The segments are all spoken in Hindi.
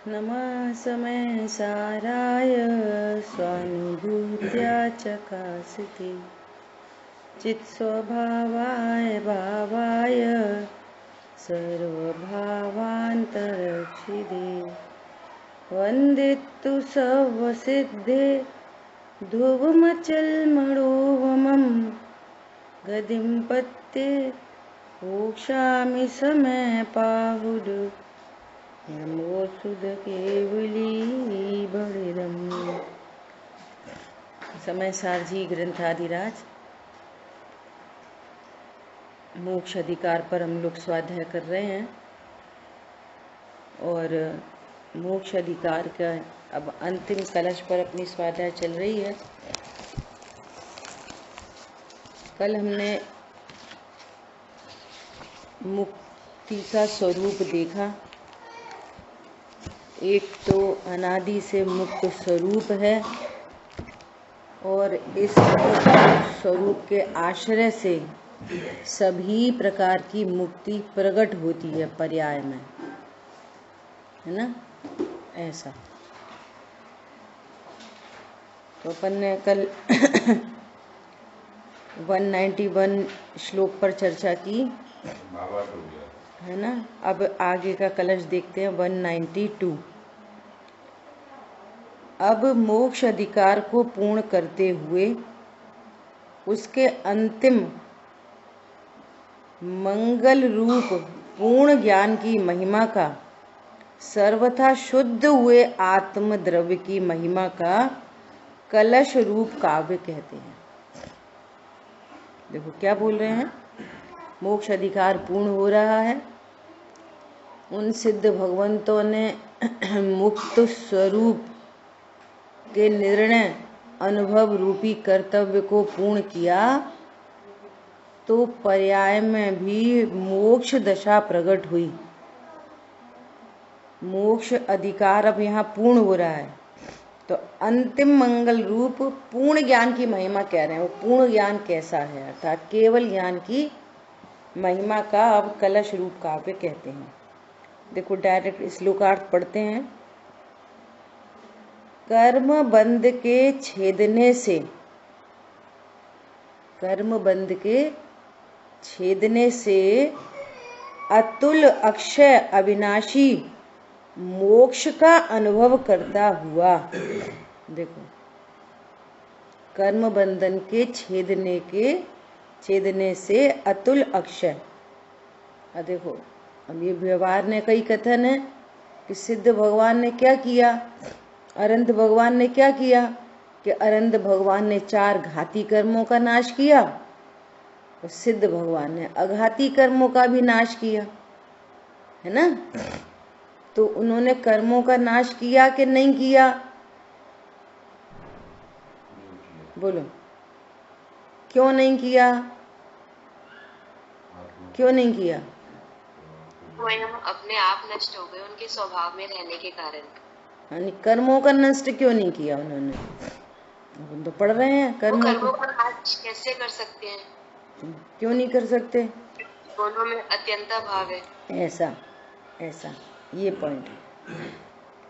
नमः समय साराय स्वानुभूत्या चकासिते चित्स्वभावाय भावाय सर्वभावान्तरक्षिदे वन्दितु सर्वसिद्धे ध्रुवमचलमणोवमं गतिं पत्ते मोक्षामि समयपाहुड नमो सुध केवली बड़िदम। समय सारजी ग्रंथाधिराज मोक्ष अधिकार पर हम लोग स्वाध्याय कर रहे हैं और मोक्ष अधिकार का अब अंतिम कलश पर अपनी स्वाध्याय चल रही है। कल हमने मुक्ति का स्वरूप देखा। एक तो अनादि से मुक्त स्वरूप है और इस स्वरूप के आश्रय से सभी प्रकार की मुक्ति प्रकट होती है पर्याय में, है ना। ऐसा तो अपन ने कल 191 श्लोक पर चर्चा की, है ना। अब आगे का कलश देखते हैं 192। अब मोक्ष अधिकार को पूर्ण करते हुए उसके अंतिम मंगल रूप पूर्ण ज्ञान की महिमा का, सर्वथा शुद्ध हुए आत्म द्रव्य की महिमा का कलश रूप काव्य कहते हैं। देखो क्या बोल रहे हैं। मोक्ष अधिकार पूर्ण हो रहा है। उन सिद्ध भगवंतों ने मुक्त स्वरूप के निर्णय अनुभव रूपी कर्तव्य को पूर्ण किया तो पर्याय में भी मोक्ष दशा प्रकट हुई। मोक्ष अधिकार अब यहाँ पूर्ण हो रहा है तो अंतिम मंगल रूप पूर्ण ज्ञान की महिमा कह रहे हैं। वो पूर्ण ज्ञान कैसा है, अर्थात केवल ज्ञान की महिमा का अब कलश रूप काव्य कहते हैं। देखो डायरेक्ट श्लोकार्थ पढ़ते हैं। कर्म बंध के छेदने से, कर्म बंध के छेदने से अतुल अक्षय अविनाशी मोक्ष का अनुभव करता हुआ, देखो कर्म बंधन के छेदने से अतुल अक्षय। देखो अब ये व्यवहार ने कई कथन है कि सिद्ध भगवान ने क्या किया, अनंत भगवान ने क्या किया कि अनंत भगवान ने 4 घाती कर्मों का नाश किया और सिद्ध भगवान ने अघाती कर्मों का भी नाश किया, है ना। तो उन्होंने कर्मों का नाश किया कि नहीं किया, बोलो क्यों नहीं किया, क्यों नहीं किया। स्वयं अपने आप नष्ट हो गए उनके स्वभाव में रहने के कारण। यानी कर्मों का नष्ट क्यों नहीं किया उन्होंने। हम तो पढ़ रहे हैं कर्मों का नाश कैसे कर सकते हैं, क्यों नहीं कर सकते। दोनों में अत्यंता भाव है। ऐसा ये पॉइंट है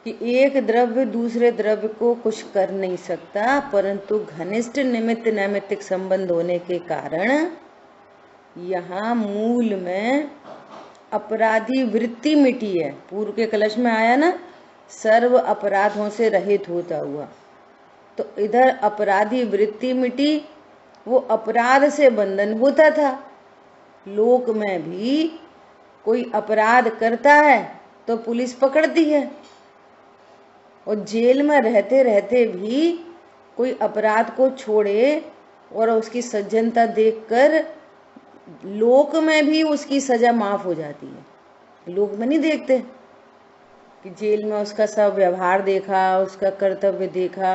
कि एक द्रव्य दूसरे द्रव्य को कुछ कर नहीं सकता, परंतु घनिष्ठ निमित्त नैमित्तिक संबंध होने के कारण यहाँ मूल में अपराधी वृत्ति मिटी है। पूर्व के कलश में आया ना, सर्व अपराधों से रहित होता हुआ, तो इधर अपराधी वृत्ति मिटी, वो अपराध से बंधन होता था। लोक में भी कोई अपराध करता है तो पुलिस पकड़ती है और जेल में रहते रहते भी कोई अपराध को छोड़े और उसकी सज्जनता देखकर लोक में भी उसकी सजा माफ हो जाती है। लोक में नहीं देखते कि जेल में उसका सब व्यवहार देखा, उसका कर्तव्य देखा,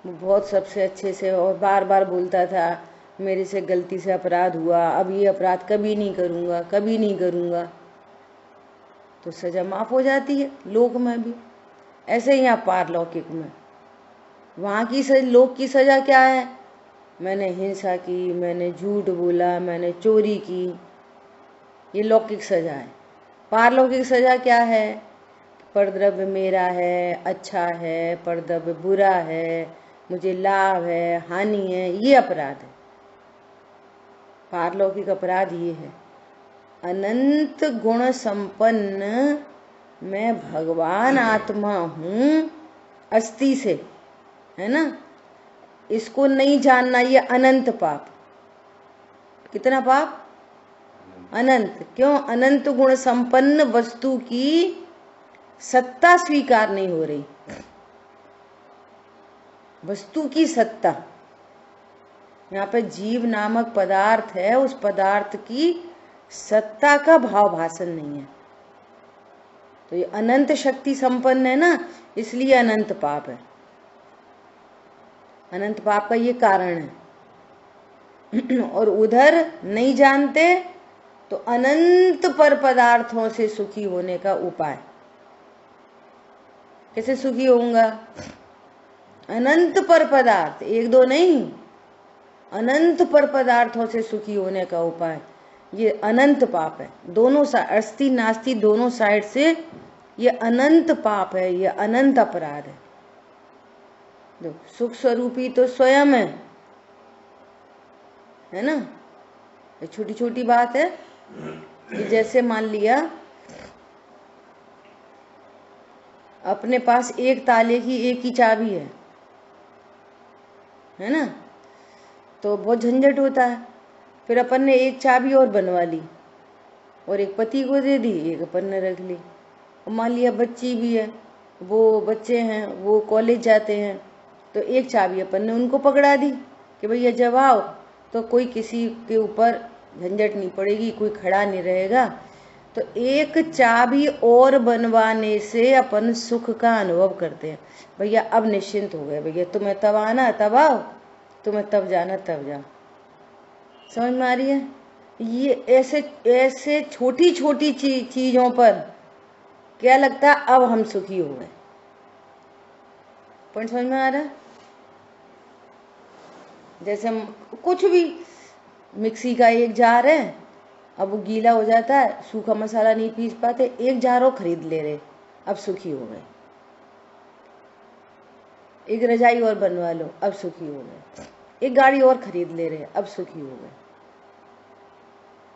वो बहुत सबसे अच्छे से और बार बार बोलता था मेरे से गलती से अपराध हुआ, अब ये अपराध कभी नहीं करूँगा, कभी नहीं करूँगा, तो सजा माफ हो जाती है। लोक में भी ऐसे ही, यहाँ पारलौकिक में वहाँ की लोक की सजा क्या है, मैंने हिंसा की, मैंने झूठ बोला, मैंने चोरी की, ये लौकिक सजा है। पारलौकिक सजा क्या है, परद्रव्य मेरा है, अच्छा है, परद्रव्य बुरा है, मुझे लाभ है, हानि है, ये अपराध है। पारलौकिक अपराध ये है। अनंत गुण संपन्न मैं भगवान आत्मा हूँ अस्थि से, है ना, इसको नहीं जानना, ये अनंत पाप। कितना पाप? अनंत। क्यों? अनंत गुण संपन्न वस्तु की सत्ता स्वीकार नहीं हो रही। वस्तु की सत्ता, यहाँ पे जीव नामक पदार्थ है, उस पदार्थ की सत्ता का भाव भाषण नहीं है। तो ये अनंत शक्ति संपन्न है ना, इसलिए अनंत पाप है। अनंत पाप का ये कारण है। और उधर नहीं जानते तो अनंत पर पदार्थों से सुखी होने का उपाय। कैसे सुखी होऊंगा? अनंत पर पदार्थ, एक दो नहीं, अनंत पर पदार्थों से सुखी होने का उपाय, ये अनंत पाप है। दोनों अस्थि नास्ति दोनों साइड से ये अनंत पाप है, ये अनंत अपराध है। सुख स्वरूपी तो स्वयं है ना। ये छोटी छोटी बात है कि जैसे मान लिया अपने पास एक ताले की एक ही चाबी है ना, तो बहुत झंझट होता है। फिर अपन ने एक चाबी और बनवा ली और एक पति को दे दी, एक अपन ने रख ली। और मान लिया बच्ची भी है, वो बच्चे हैं, वो कॉलेज जाते हैं, तो एक चाबी अपन ने उनको पकड़ा दी कि भैया जब आओ, तो कोई किसी के ऊपर झंझट नहीं पड़ेगी, कोई खड़ा नहीं रहेगा। तो एक चाबी और बनवाने से अपन सुख का अनुभव करते हैं। भैया अब निश्चिंत हो गए, भैया तुम्हें तब आना तब आओ, तुम्हें तब जाना तब जाओ। समझ में आ रही है? ये ऐसे ऐसे छोटी छोटी चीजों पर क्या लगता है अब हम सुखी हो गए। पॉइंट समझ में आ रहा है? जैसे हम कुछ भी, मिक्सी का एक जार है, अब वो गीला हो जाता है, सूखा मसाला नहीं पीस पाते, एक जार और खरीद ले रहे, अब सुखी हो गए। एक रजाई और बनवा लो, अब सुखी हो गए। एक गाड़ी और खरीद ले रहे, अब सुखी हो गए।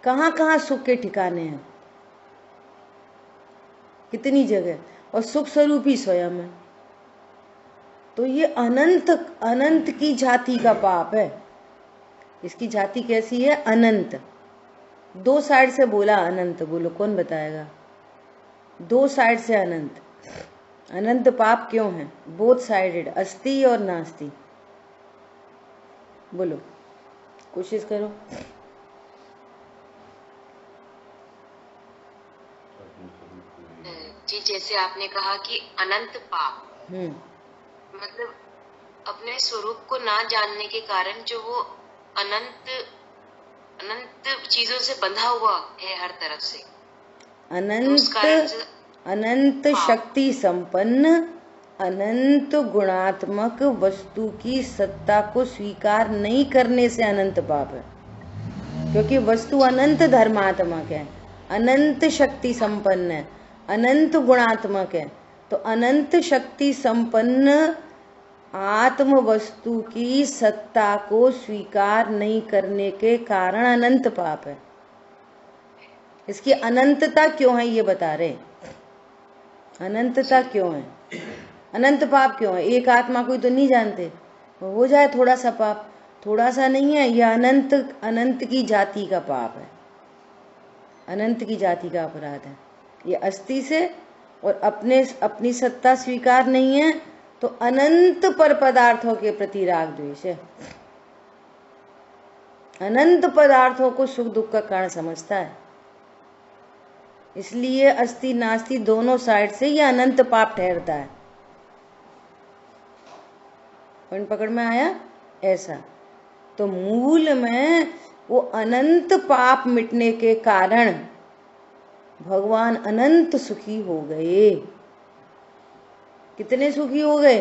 कहाँ कहाँ सुख के ठिकाने हैं, कितनी जगह, और सुख स्वरूपी स्वयं है। तो ये अनंत अनंत की जाति का पाप है। इसकी जाति कैसी है? अनंत। दो साइड से बोला अनंत, बोलो कौन बताएगा? दो साइड से अनंत। अनंत पाप क्यों है? बोथ साइडेड, अस्ति और नास्ति। बोलो, कोशिश करो। जी, जैसे आपने कहा कि अनंत पाप, मतलब अपने स्वरूप को ना जानने के कारण जो वो अनंत अनंत चीजों से बंधा हुआ है हर तरफ से, अनंत शक्ति संपन्न अनंत गुणात्मक वस्तु की सत्ता को स्वीकार नहीं करने से अनंत पाप है। क्योंकि वस्तु अनंत धर्मात्मक है, अनंत शक्ति संपन्न है, अनंत गुणात्मक है। तो अनंत शक्ति संपन्न आत्म वस्तु की सत्ता को स्वीकार नहीं करने के कारण अनंत पाप है। इसकी अनंतता क्यों है ये बता रहे। अनंतता क्यों है, अनंत पाप क्यों है? एक आत्मा को तो नहीं जानते, हो जाए थोड़ा सा पाप, थोड़ा सा नहीं है, यह अनंत अनंत की जाति का पाप है, अनंत की जाति का अपराध है। ये अस्ति से और अपनी सत्ता स्वीकार नहीं है, तो अनंत पर पदार्थों के प्रति राग द्वेष है। अनंत पदार्थों को सुख दुख का कारण समझता है, इसलिए अस्ति नास्ति दोनों साइड से ये अनंत पाप ठहरता है। पॉइंट पकड़ में आया? ऐसा तो मूल में वो अनंत पाप मिटने के कारण भगवान अनंत सुखी हो गए। कितने सुखी हो गए?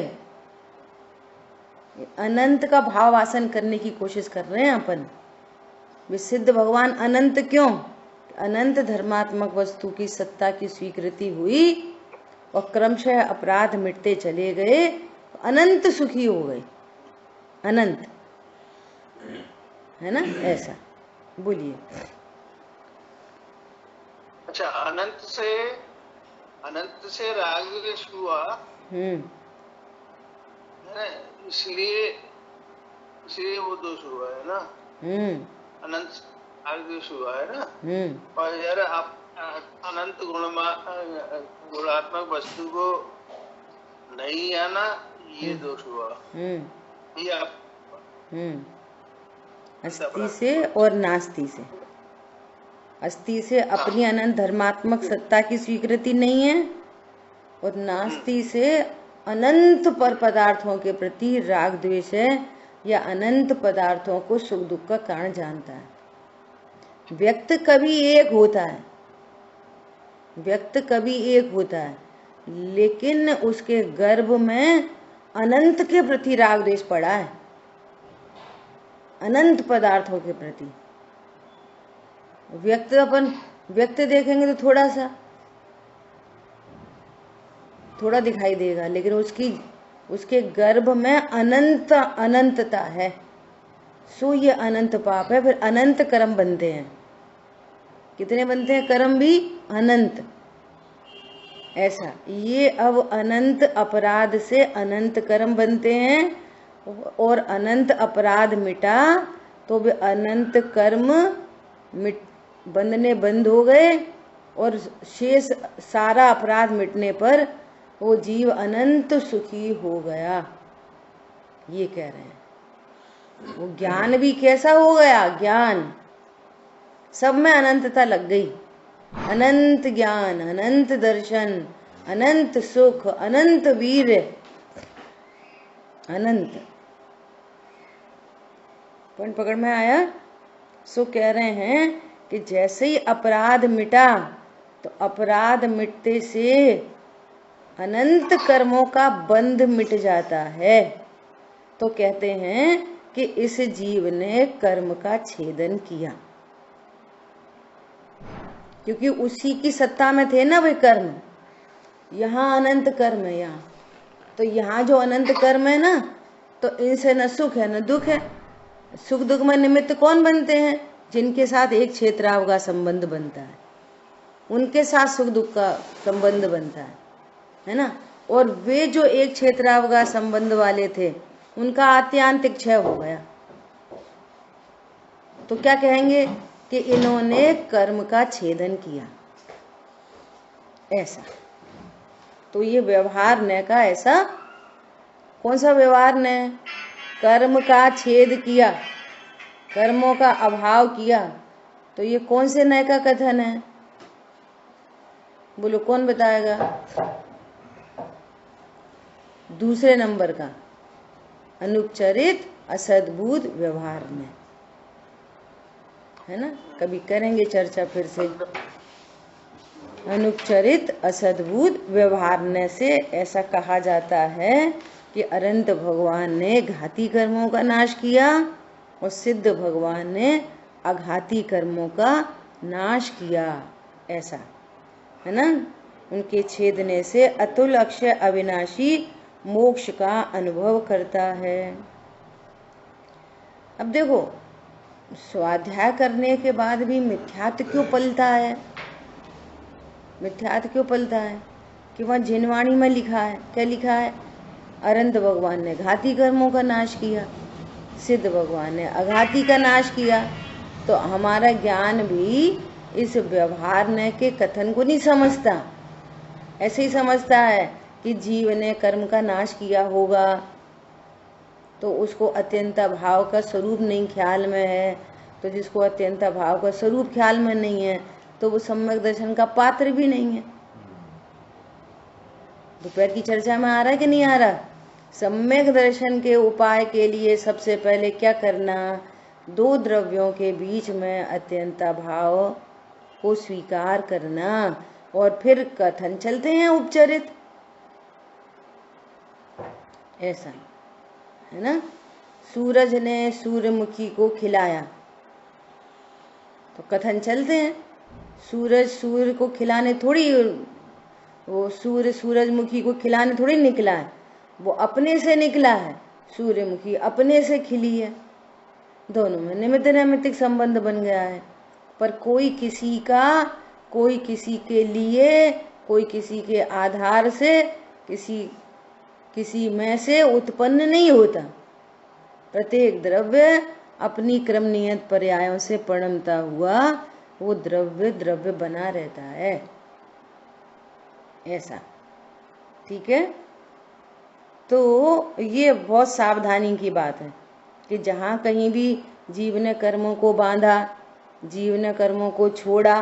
अनंत का भाव आसन करने की कोशिश कर रहे हैं अपन। विसिद्ध भगवान अनंत क्यों? अनंत धर्मात्मक वस्तु की सत्ता की स्वीकृति हुई और क्रमशः अपराध मिटते चले गए, तो अनंत सुखी हो गए। अनंत, है ना? ऐसा बोलिए। अच्छा, अनंत से राग द्वेष हुआ है, इसलिए वो दोष हुआ है ना। अनंत राग द्वेष हुआ है ना। और यार आप अनंत गुणात्मक वस्तु को नहीं आना, ये दोष हुआ। ये आप अस्ति से और नास्ति से। अस्ति से अपनी अनंत धर्मात्मक सत्ता की स्वीकृति नहीं है, और नास्ति से अनंत पर पदार्थों के प्रति राग द्वेष है, या अनंत पदार्थों को सुख दुख का कारण जानता है। व्यक्त कभी एक होता है, व्यक्त कभी एक होता है, लेकिन उसके गर्भ में अनंत के प्रति राग द्वेष पड़ा है, अनंत पदार्थों के प्रति। व्यक्त देखेंगे तो थोड़ा दिखाई देगा, लेकिन उसके गर्भ में अनंतता है, सो ये अनंत पाप है। फिर अनंत कर्म बनते हैं। कितने बनते हैं कर्म भी? अनंत। ऐसा ये अब अनंत अपराध से अनंत कर्म बनते हैं, और अनंत अपराध मिटा तो वे अनंत कर्म बंधने बंद हो गए, और शेष सारा अपराध मिटने पर वो जीव अनंत सुखी हो गया, ये कह रहे हैं। वो ज्ञान भी कैसा हो गया? ज्ञान सब में अनंतता लग गई। अनंत ज्ञान, अनंत दर्शन, अनंत सुख, अनंत वीर, अनंत। पॉइंट पकड़ में आया? सो कह रहे हैं कि जैसे ही अपराध मिटा, तो अपराध मिटते से अनंत कर्मों का बंध मिट जाता है। तो कहते हैं कि इस जीव ने कर्म का छेदन किया, क्योंकि उसी की सत्ता में थे ना वे कर्म। यहाँ अनंत कर्म है, यहाँ तो यहाँ जो अनंत कर्म है ना, तो इनसे न सुख है न दुख है। सुख दुख में निमित्त कौन बनते हैं? जिनके साथ एक क्षेत्राव का संबंध बनता है, उनके साथ सुख दुख का संबंध बनता है ना। और वे जो एक क्षेत्राव का संबंध वाले थे, उनका आत्यांतिक क्षय हो गया, तो क्या कहेंगे कि इन्होंने कर्म का छेदन किया। ऐसा तो ये व्यवहार न का ऐसा कौन सा व्यवहार न? कर्म का छेद किया, कर्मों का अभाव किया। तो ये कौन से नय का कथन है? बोलो, कौन बताएगा? दूसरे नंबर का, अनुपचरित असद्भुत व्यवहार में, है ना। कभी करेंगे चर्चा फिर से। अनुपचरित असद्भुत व्यवहार से ऐसा कहा जाता है कि अनंत भगवान ने घाती कर्मों का नाश किया, और सिद्ध भगवान ने अघाती कर्मों का नाश किया। ऐसा है ना। उनके छेदने से अतुल अक्षय अविनाशी मोक्ष का अनुभव करता है। अब देखो, स्वाध्याय करने के बाद भी मिथ्यात्व क्यों पलता है? मिथ्यात्व क्यों पलता है? कि वहाँ जिनवाणी में लिखा है, क्या लिखा है? अनंत भगवान ने घाती कर्मों का नाश किया, सिद्ध भगवान ने अघाती का नाश किया। तो हमारा ज्ञान भी इस व्यवहार ने के कथन को नहीं समझता, ऐसे ही समझता है कि जीव ने कर्म का नाश किया होगा, तो उसको अत्यंता भाव का स्वरूप नहीं ख्याल में है। तो जिसको अत्यंता भाव का स्वरूप ख्याल में नहीं है, तो वो सम्यक दर्शन का पात्र भी नहीं है। दोपहर की चर्चा में आ रहा है कि नहीं आ रहा? सम्यक दर्शन के उपाय के लिए सबसे पहले क्या करना? दो द्रव्यों के बीच में अत्यंता भाव को स्वीकार करना, और फिर कथन चलते हैं उपचरित। ऐसा है ना। सूरज ने सूर्यमुखी को खिलाया, तो कथन चलते हैं। सूरज सूर्य को खिलाने थोड़ी वो सूर्य सूरजमुखी को खिलाने थोड़ी निकला है, वो अपने से निकला है, सूर्यमुखी अपने से खिली है। दोनों में निमित्त नैमित्तिक संबंध बन गया है, पर कोई किसी का, कोई किसी के लिए, कोई किसी के आधार से, किसी में से उत्पन्न नहीं होता। प्रत्येक द्रव्य अपनी क्रम नियत पर्यायों से परिणमता हुआ वो द्रव्य बना रहता है, ऐसा। ठीक है, तो ये बहुत सावधानी की बात है कि जहाँ कहीं भी जीव ने कर्मों को बांधा, जीव ने कर्मों को छोड़ा,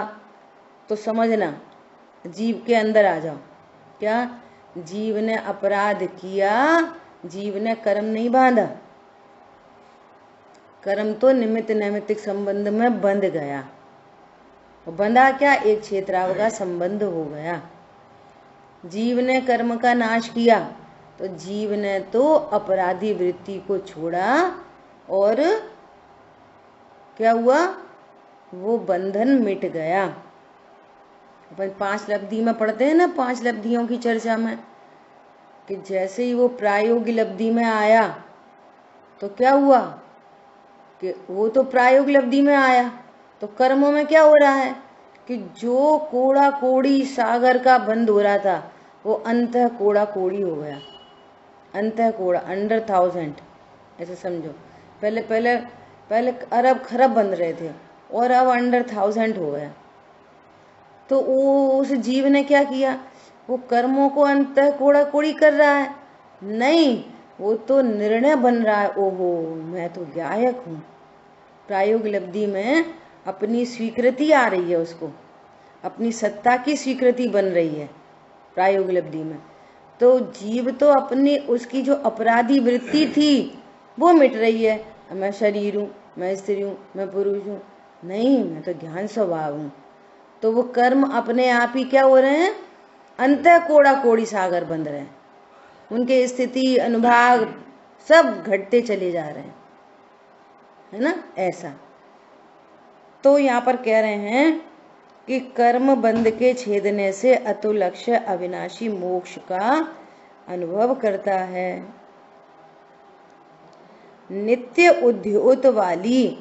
तो समझना जीव के अंदर आ जाओ। क्या? जीव ने अपराध किया, जीव ने कर्म नहीं बांधा। कर्म तो निमित्त नैमित्तिक संबंध में बंध गया। बंधा क्या? एक क्षेत्रावगा संबंध हो गया। जीव ने कर्म का नाश किया तो जीव ने तो अपराधी वृत्ति को छोड़ा और क्या हुआ? वो बंधन मिट गया। अपन 5 लब्धि में पढ़ते हैं ना, 5 लब्धियों की चर्चा में, कि जैसे ही वो प्रायोगिक लब्धि में आया तो क्या हुआ कि वो तो प्रायोगिक लब्धि में आया, तो कर्मों में क्या हो रहा है कि जो कोड़ा कोड़ी सागर का बंद हो रहा था वो अंतः कोड़ा कोड़ी हो गया। अंतः कोड़ा, अंडर 1000, ऐसे समझो। पहले अरब खरब बन रहे थे और अब अंडर 1000 हो गया। तो वो उस जीव ने क्या किया? वो कर्मों को अंतः कोड़ा कोड़ी कर रहा है? नहीं, वो तो निर्णय बन रहा है, ओहो मैं तो गायक हूँ। प्रायोगिक लब्धि में अपनी स्वीकृति आ रही है, उसको अपनी सत्ता की स्वीकृति बन रही है प्रायोगिक लब्धि में। तो जीव तो अपनी, उसकी जो अपराधी वृत्ति थी वो मिट रही है। मैं शरीर हूँ, मैं स्त्री हूँ, मैं पुरुष हूँ, नहीं मैं तो ज्ञान स्वभाव हूँ। तो वो कर्म अपने आप ही क्या हो रहे हैं? अंतः कोड़ा कोड़ी सागर बंध रहे हैं। उनके स्थिति अनुभाग सब घटते चले जा रहे हैं, है ना, ऐसा। तो यहाँ पर कह रहे हैं कि कर्म बंध के छेदने से अतुल अक्षय अविनाशी मोक्ष का अनुभव करता है। नित्य उद्योत वाली,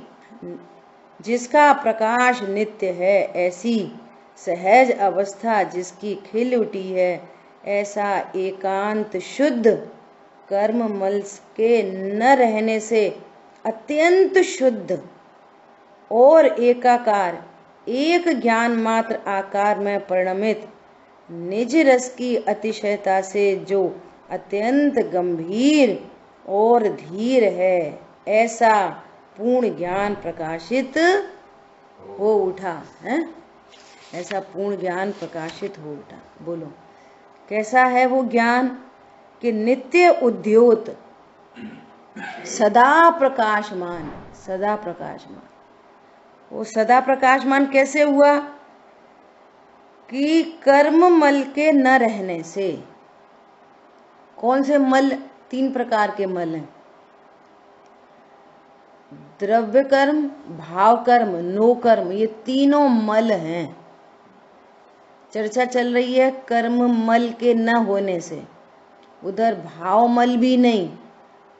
जिसका प्रकाश नित्य है, ऐसी सहज अवस्था जिसकी खिल उठी है, ऐसा एकांत शुद्ध कर्म मल के न रहने से अत्यंत शुद्ध और एकाकार, एक ज्ञान मात्र आकार में परिणमित निज रस की अतिशयता से जो अत्यंत गंभीर और धीर है, ऐसा पूर्ण ज्ञान प्रकाशित हो उठा है। ऐसा पूर्ण ज्ञान प्रकाशित हो उठा। बोलो कैसा है वो ज्ञान? कि नित्य उद्योत, सदा प्रकाशमान, सदा प्रकाशमान। वो सदा प्रकाशमान कैसे हुआ? कि कर्म मल के न रहने से। कौन से मल? 3 प्रकार के मल हैं। द्रव्य कर्म, भाव कर्म, नो कर्म, ये तीनों मल हैं। चर्चा चल रही है कर्म मल के न होने से। उधर भाव मल भी नहीं,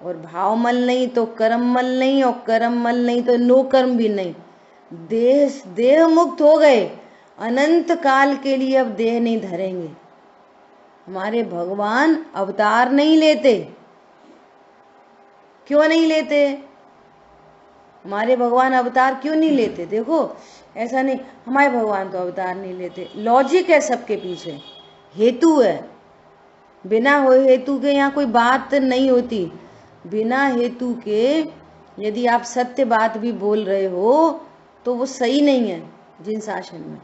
और भाव मल नहीं तो कर्म मल नहीं, और कर्म मल नहीं तो नो कर्म भी नहीं। देह मुक्त हो गए, अनंत काल के लिए अब देह नहीं धरेंगे। हमारे भगवान अवतार नहीं लेते। क्यों नहीं लेते? हमारे भगवान अवतार क्यों नहीं लेते? देखो ऐसा नहीं हमारे भगवान तो अवतार नहीं लेते, लॉजिक है सबके पीछे, हेतु है। बिना हेतु के यहाँ कोई बात नहीं होती। बिना हेतु के यदि आप सत्य बात भी बोल रहे हो तो वो सही नहीं है। जिन शासन में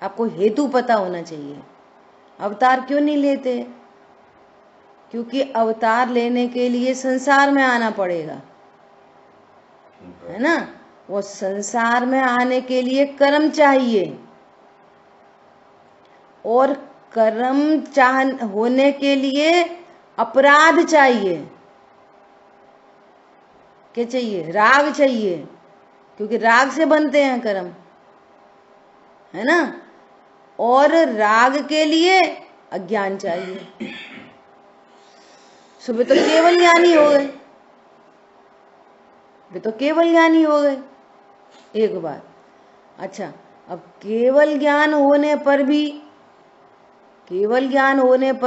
आपको हेतु पता होना चाहिए। अवतार क्यों नहीं लेते? क्योंकि अवतार लेने के लिए संसार में आना पड़ेगा, है ना। वो संसार में आने के लिए कर्म चाहिए, और कर्म होने के लिए अपराध चाहिए। क्या चाहिए? राग चाहिए, क्योंकि राग से बनते हैं कर्म, है ना। और राग के लिए अज्ञान चाहिए। सुबह तो केवल ज्ञानी हो गए, वे तो केवल ज्ञानी हो गए। एक बात। अच्छा, अब केवल ज्ञान होने पर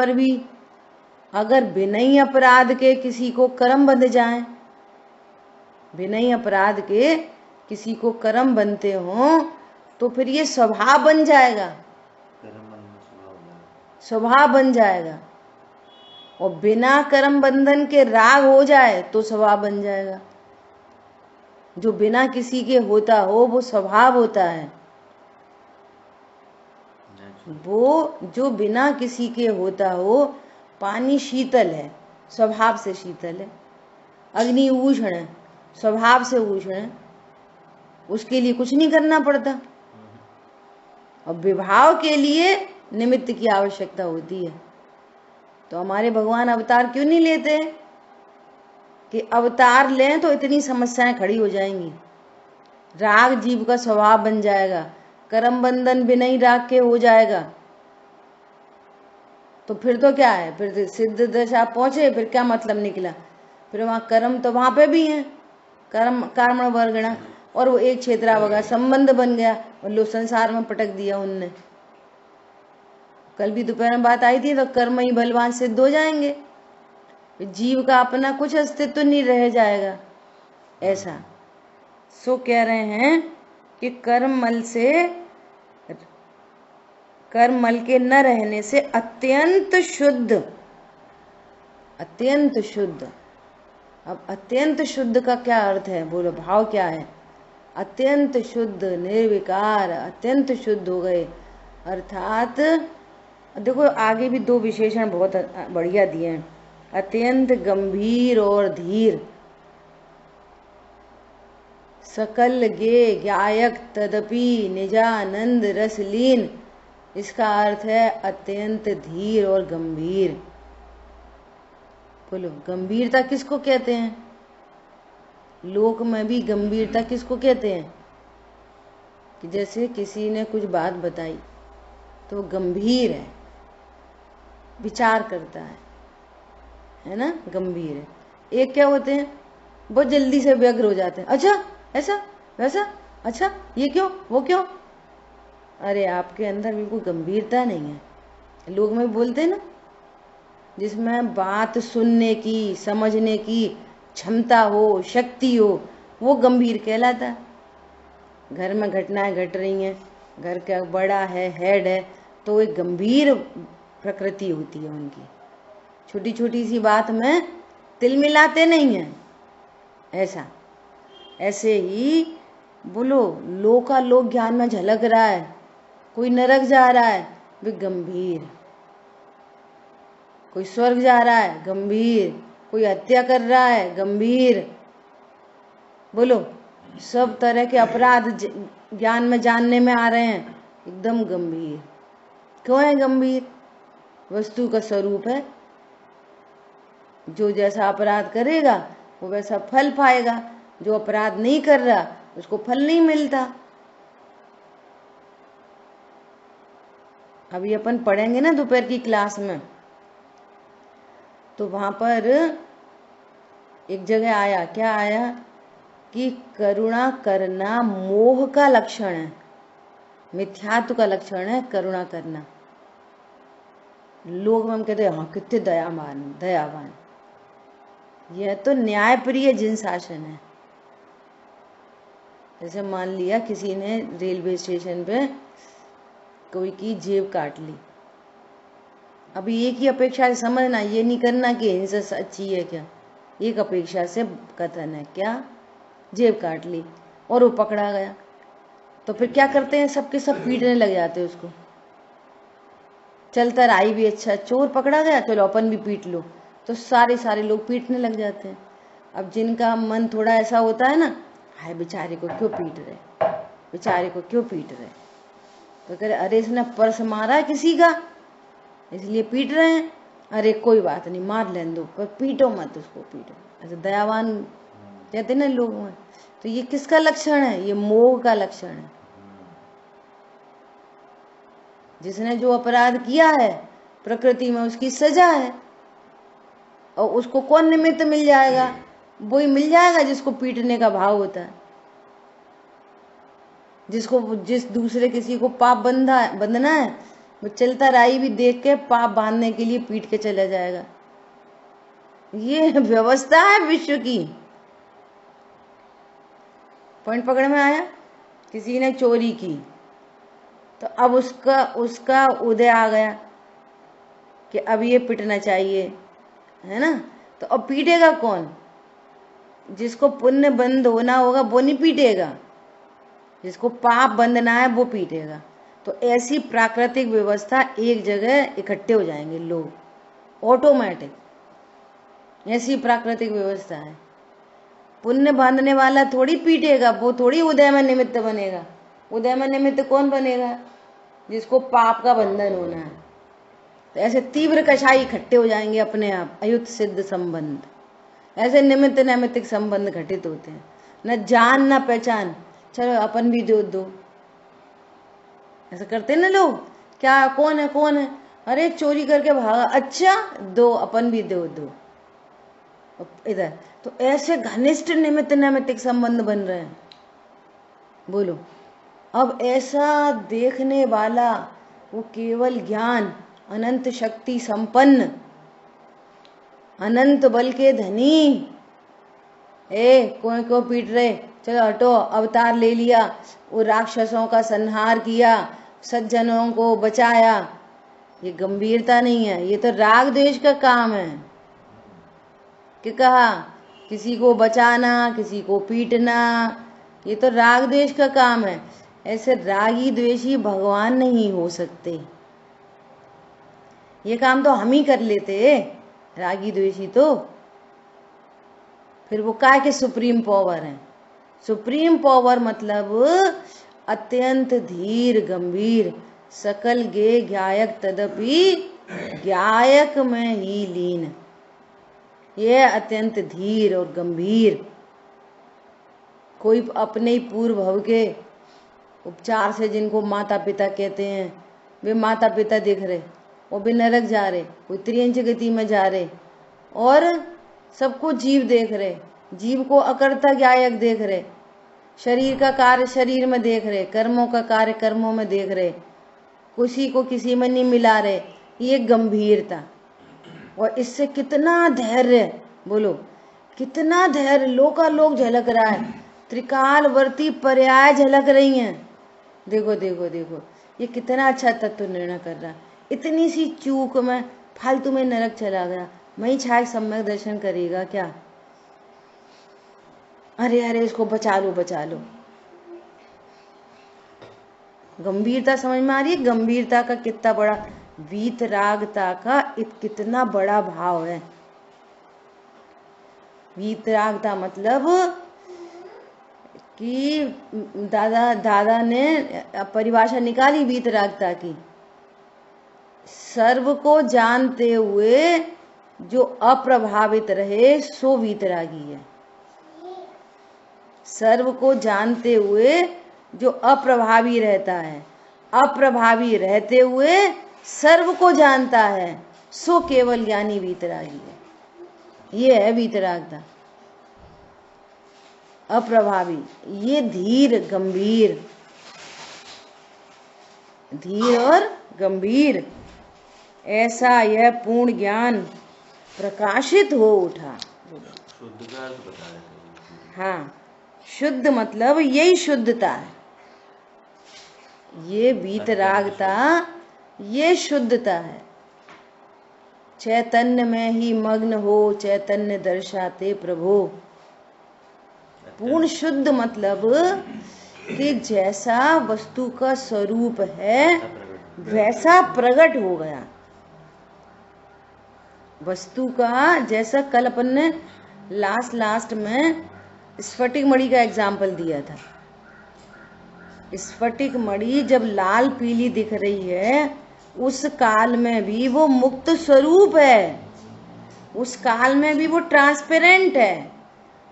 भी अगर बिना ही अपराध के किसी को कर्म बंध जाए, बिना ही अपराध के किसी को कर्म बनते हो, तो फिर ये स्वभाव बन जाएगा, स्वभाव बन जाएगा। और बिना कर्म बंधन के राग हो जाए तो स्वभाव बन जाएगा। जो बिना किसी के होता हो वो स्वभाव होता है। वो जो बिना किसी के होता हो, पानी शीतल है, स्वभाव से शीतल है। अग्नि उष्ण है, स्वभाव से उष्ण है, उसके लिए कुछ नहीं करना पड़ता। और विभाव के लिए निमित्त की आवश्यकता होती है। तो हमारे भगवान अवतार क्यों नहीं लेते कि अवतार लें तो इतनी समस्याएं खड़ी हो जाएंगी, राग जीव का स्वभाव बन जाएगा, कर्म बंधन बिना ही राग के हो जाएगा। तो फिर तो क्या है, फिर सिद्ध दशा पहुंचे, फिर क्या मतलब निकला? फिर वहां कर्म तो वहां पे भी है, कर्म कर्म वर्गणा, और वो एक क्षेत्रावगा संबंध बन गया और लो संसार में पटक दिया उनने। कल भी दोपहर में बात आई थी, तो कर्म ही बलवान सिद्ध हो जाएंगे, जीव का अपना कुछ अस्तित्व नहीं रह जाएगा। ऐसा सो कह रहे हैं कि कर्ममल के न रहने से अत्यंत शुद्ध, अत्यंत शुद्ध। अब अत्यंत शुद्ध का क्या अर्थ है, बोलो, भाव क्या है? अत्यंत शुद्ध, निर्विकार, अत्यंत शुद्ध हो गए। अर्थात देखो आगे भी दो विशेषण बहुत बढ़िया दिए हैं, अत्यंत गंभीर और धीर। सकल गे गायक तदपि निजानंद रसलीन, इसका अर्थ है अत्यंत धीर और गंभीर। बोलो, गंभीरता किसको कहते हैं? लोक में भी गंभीरता किसको कहते हैं? कि जैसे किसी ने कुछ बात बताई तो गंभीर है, विचार करता है ना, गंभीर है। एक क्या होते हैं, बहुत जल्दी से व्यग्र हो जाते हैं, अच्छा ऐसा वैसा, अच्छा ये क्यों वो क्यों। अरे आपके अंदर बिल्कुल गंभीरता नहीं है। लोग में बोलते हैं ना, जिसमें बात सुनने की, समझने की क्षमता हो, शक्ति हो, वो गंभीर कहलाता है। घर में घटनाएं घट रही हैं, घर का बड़ा है, हेड है, तो एक गंभीर प्रकृति होती है उनकी। छोटी छोटी सी बात में तिल मिलाते नहीं हैं। ऐसे ही बोलो, लोक ज्ञान में झलक रहा है, कोई नरक जा रहा है, वे गंभीर। कोई स्वर्ग जा रहा है, गंभीर। कोई हत्या कर रहा है, गंभीर। बोलो, सब तरह के अपराध ज्ञान में जानने में आ रहे हैं, एकदम गंभीर। क्यों है गंभीर? वस्तु का स्वरूप है। जो जैसा अपराध करेगा वो वैसा फल पाएगा, जो अपराध नहीं कर रहा उसको फल नहीं मिलता। अभी अपन पढ़ेंगे ना दोपहर की क्लास में, तो वहां पर एक जगह आया, क्या आया कि करुणा करना मोह का लक्षण है, मिथ्यात्व का लक्षण है करुणा करना। लोग हम कहते हैं हाँ कितने दयावान। यह तो न्यायप्रिय जिन शासन है। जैसे मान लिया किसी ने रेलवे स्टेशन पे कोई की जेब काट ली, अभी एक ही अपेक्षा से समझना, ये नहीं करना कि हिंसा अच्छी है क्या, एक अपेक्षा से कथन है, क्या जेब काट ली और वो पकड़ा गया, तो फिर क्या करते हैं, सबके सब पीटने लग जाते हैं उसको। चलता रहा भी, अच्छा चोर पकड़ा गया, चलो अपन भी पीट लो, तो सारे लोग पीटने लग जाते हैं। अब जिनका मन थोड़ा ऐसा होता है ना, हाय बेचारे को क्यों पीट रहे, बेचारे को क्यों पीट रहे, तो कह रहे अरे इसने पर्स मारा है किसी का इसलिए पीट रहे हैं, अरे कोई बात नहीं मार लेने दो पर पीटो मत उसको, पीटो। अच्छा दयावान कहते ना लोग में, तो ये किसका लक्षण है? ये मोह का लक्षण है। जिसने जो अपराध किया है प्रकृति में उसकी सजा है। और उसको कौन निमित्त मिल जाएगा? वही मिल जाएगा जिसको पीटने का भाव होता है, जिस दूसरे किसी को पाप बंधना है, वो चलता राही भी देख के पाप बांधने के लिए पीट के चला जाएगा। ये व्यवस्था है विश्व की। पॉइंट पकड़ में आया? किसी ने चोरी की तो अब उसका उदय आ गया कि अब ये पिटना चाहिए, है ना? तो अब पीटेगा कौन? जिसको पुण्य बंद होना होगा वो नहीं पीटेगा, जिसको पाप बंधना है वो पीटेगा। तो ऐसी प्राकृतिक व्यवस्था, एक जगह इकट्ठे हो जाएंगे लोग ऑटोमेटिक, ऐसी प्राकृतिक व्यवस्था है। पुण्य बांधने वाला थोड़ी पीटेगा, वो थोड़ी उदय में निमित्त बनेगा। उदय में निमित्त कौन बनेगा? जिसको पाप का बंधन होना है। तो ऐसे तीव्र कषाई इकट्ठे हो जाएंगे अपने आप, अयुत सिद्ध संबंध। ऐसे निमित्त नैमित्तिक संबंध घटित होते हैं, न जान न पहचान। चलो अपन भी दो, ऐसा करते ना लोग। क्या कौन है? अरे चोरी करके भागा, अच्छा दो, अपन भी दो इधर। तो ऐसे घनिष्ठ निमित्त नैमित्तिक संबंध बन रहे हैं। बोलो, अब ऐसा देखने वाला वो केवल ज्ञान, अनंत शक्ति संपन्न, अनंत बल के धनी, कोई को पीट रहे, चलो हटो, अवतार ले लिया, वो राक्षसों का संहार किया, सज्जनों को बचाया। ये गंभीरता नहीं है, ये तो राग द्वेष का काम है। कि कहा किसी को बचाना, किसी को पीटना, ये तो राग द्वेष का काम है। ऐसे रागी द्वेषी भगवान नहीं हो सकते। ये काम तो हम ही कर लेते, रागी द्वेषी तो। फिर वो क्या के सुप्रीम पावर है? सुप्रीम पावर मतलब अत्यंत धीर गंभीर, सकल गे ज्ञायक तदपि ज्ञायक में ही लीन। ये अत्यंत धीर और गंभीर। कोई अपने ही पूर्व भव के उपचार से, जिनको माता पिता कहते हैं, वे माता पिता दिख रहे, वो भी नरक जा रहे, कोई त्रियंच गति में जा रहे, और सबको जीव देख रहे, जीव को अकर्ता ज्ञायक देख रहे, शरीर का कार्य शरीर में देख रहे, कर्मों का कार्य कर्मों में देख रहे, किसी को किसी में नहीं मिला रहे। ये गंभीरता। और इससे कितना धैर्य, बोलो कितना धैर्य लोकालोक झलक रहा है, त्रिकालवर्ती पर्याय झलक रही हैं। देखो देखो देखो, ये कितना अच्छा तत्व निर्णय कर रहा है। इतनी सी चूक में फालतू में नरक चला गया, मई छाया सम्यक दर्शन करेगा क्या? अरे अरे इसको बचा लो बचा लो। गंभीरता समझ में आ रही है? गंभीरता का कितना बड़ा, वीतरागता का कितना बड़ा भाव है। वीतरागता मतलब कि दादा ने परिभाषा निकाली वीतरागता की। सर्व को जानते हुए जो अप्रभावित रहे सो वीतरागी है। सर्व को जानते हुए जो अप्रभावी रहता है, अप्रभावी रहते हुए सर्व को जानता है, सो केवल ज्ञानी वीतरागी है। ये है वीतरागता, अप्रभावी। ये धीर गंभीर, धीर और गंभीर, ऐसा यह पूर्ण ज्ञान प्रकाशित हो उठा। शुद्ध का अर्थ बता रहे थे। हाँ, शुद्ध मतलब यही शुद्धता है, ये वीतरागता, ये शुद्धता है। चैतन्य में ही मग्न हो चैतन्य दर्शाते प्रभु। पूर्ण शुद्ध मतलब कि जैसा वस्तु का स्वरूप है वैसा प्रकट हो गया। वस्तु का जैसा, कल अपन ने लास्ट में स्फटिक मणि का एग्जाम्पल दिया था। स्फटिक मणि जब लाल पीली दिख रही है, उस काल में भी वो मुक्त स्वरूप है, उस काल में भी वो ट्रांसपेरेंट है।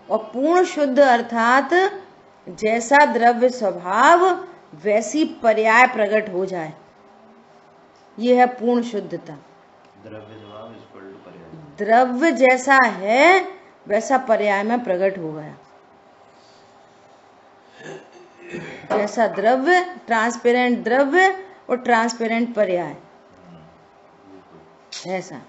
और पूर्ण शुद्ध अर्थात जैसा द्रव्य स्वभाव वैसी पर्याय प्रकट हो जाए, ये है पूर्ण शुद्धता। द्रव्य स्वभाव इक्वल टू पर्याय। द्रव्य जैसा है वैसा पर्याय में प्रकट हो गया। जैसा द्रव्य, ट्रांसपेरेंट द्रव्य और ट्रांसपेरेंट पर्याय, ऐसा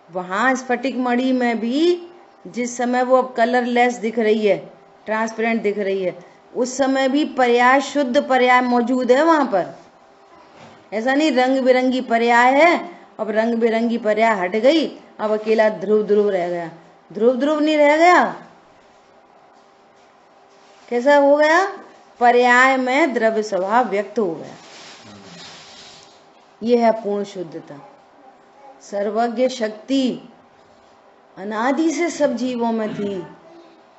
वहां स्फटिक मणि में भी जिस समय वो अब कलरलेस दिख रही है, ट्रांसपेरेंट दिख रही है, उस समय भी पर्याय, शुद्ध पर्याय मौजूद है वहां पर। ऐसा नहीं रंग बिरंगी पर्याय है, अब रंग बिरंगी पर्याय हट गई, अब अकेला ध्रुव ध्रुव रह गया। ध्रुव ध्रुव नहीं रह गया। कैसा हो गया? पर्याय में द्रव्य स्वभाव व्यक्त हो गया। यह है पूर्ण शुद्धता। सर्वज्ञ शक्ति अनादि से सब जीवों में थी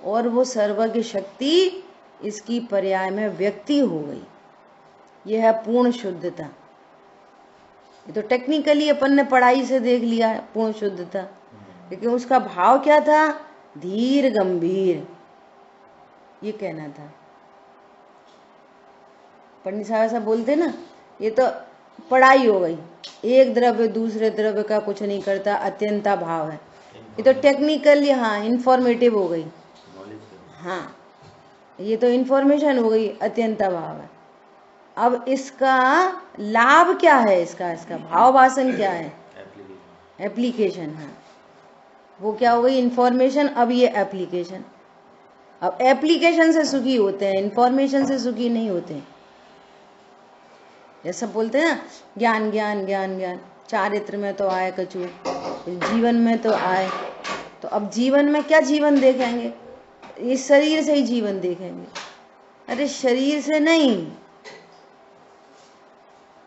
और वो सर्वज्ञ शक्ति इसकी पर्याय में व्यक्ति हो गई। यह है पूर्ण शुद्धता। ये तो टेक्निकली अपन ने पढ़ाई से देख लिया है पूर्ण शुद्धता, लेकिन उसका भाव क्या था? धीर गंभीर, ये कहना था। पंडित साहब ऐसा बोलते ना, ये तो पढ़ाई हो गई, एक द्रव्य दूसरे द्रव्य का कुछ नहीं करता, अत्यंता भाव है। ये तो टेक्निकली हाँ इंफॉर्मेटिव हो गई, हाँ ये तो इंफॉर्मेशन हो गई, अत्यंता भाव है। अब इसका लाभ क्या है? इसका भाव भाषण क्या है? एप्लीकेशन। हाँ वो क्या हो गई? इंफॉर्मेशन। अब ये एप्लीकेशन। अब एप्लीकेशन से सुखी होते हैं, इंफॉर्मेशन से सुखी नहीं होते हैं। जैसा बोलते हैं ना, ज्ञान ज्ञान ज्ञान ज्ञान, चारित्र में तो आए कछु, जीवन में तो आए। तो अब जीवन में क्या जीवन देखेंगे? इस शरीर से ही जीवन देखेंगे। अरे शरीर से नहीं,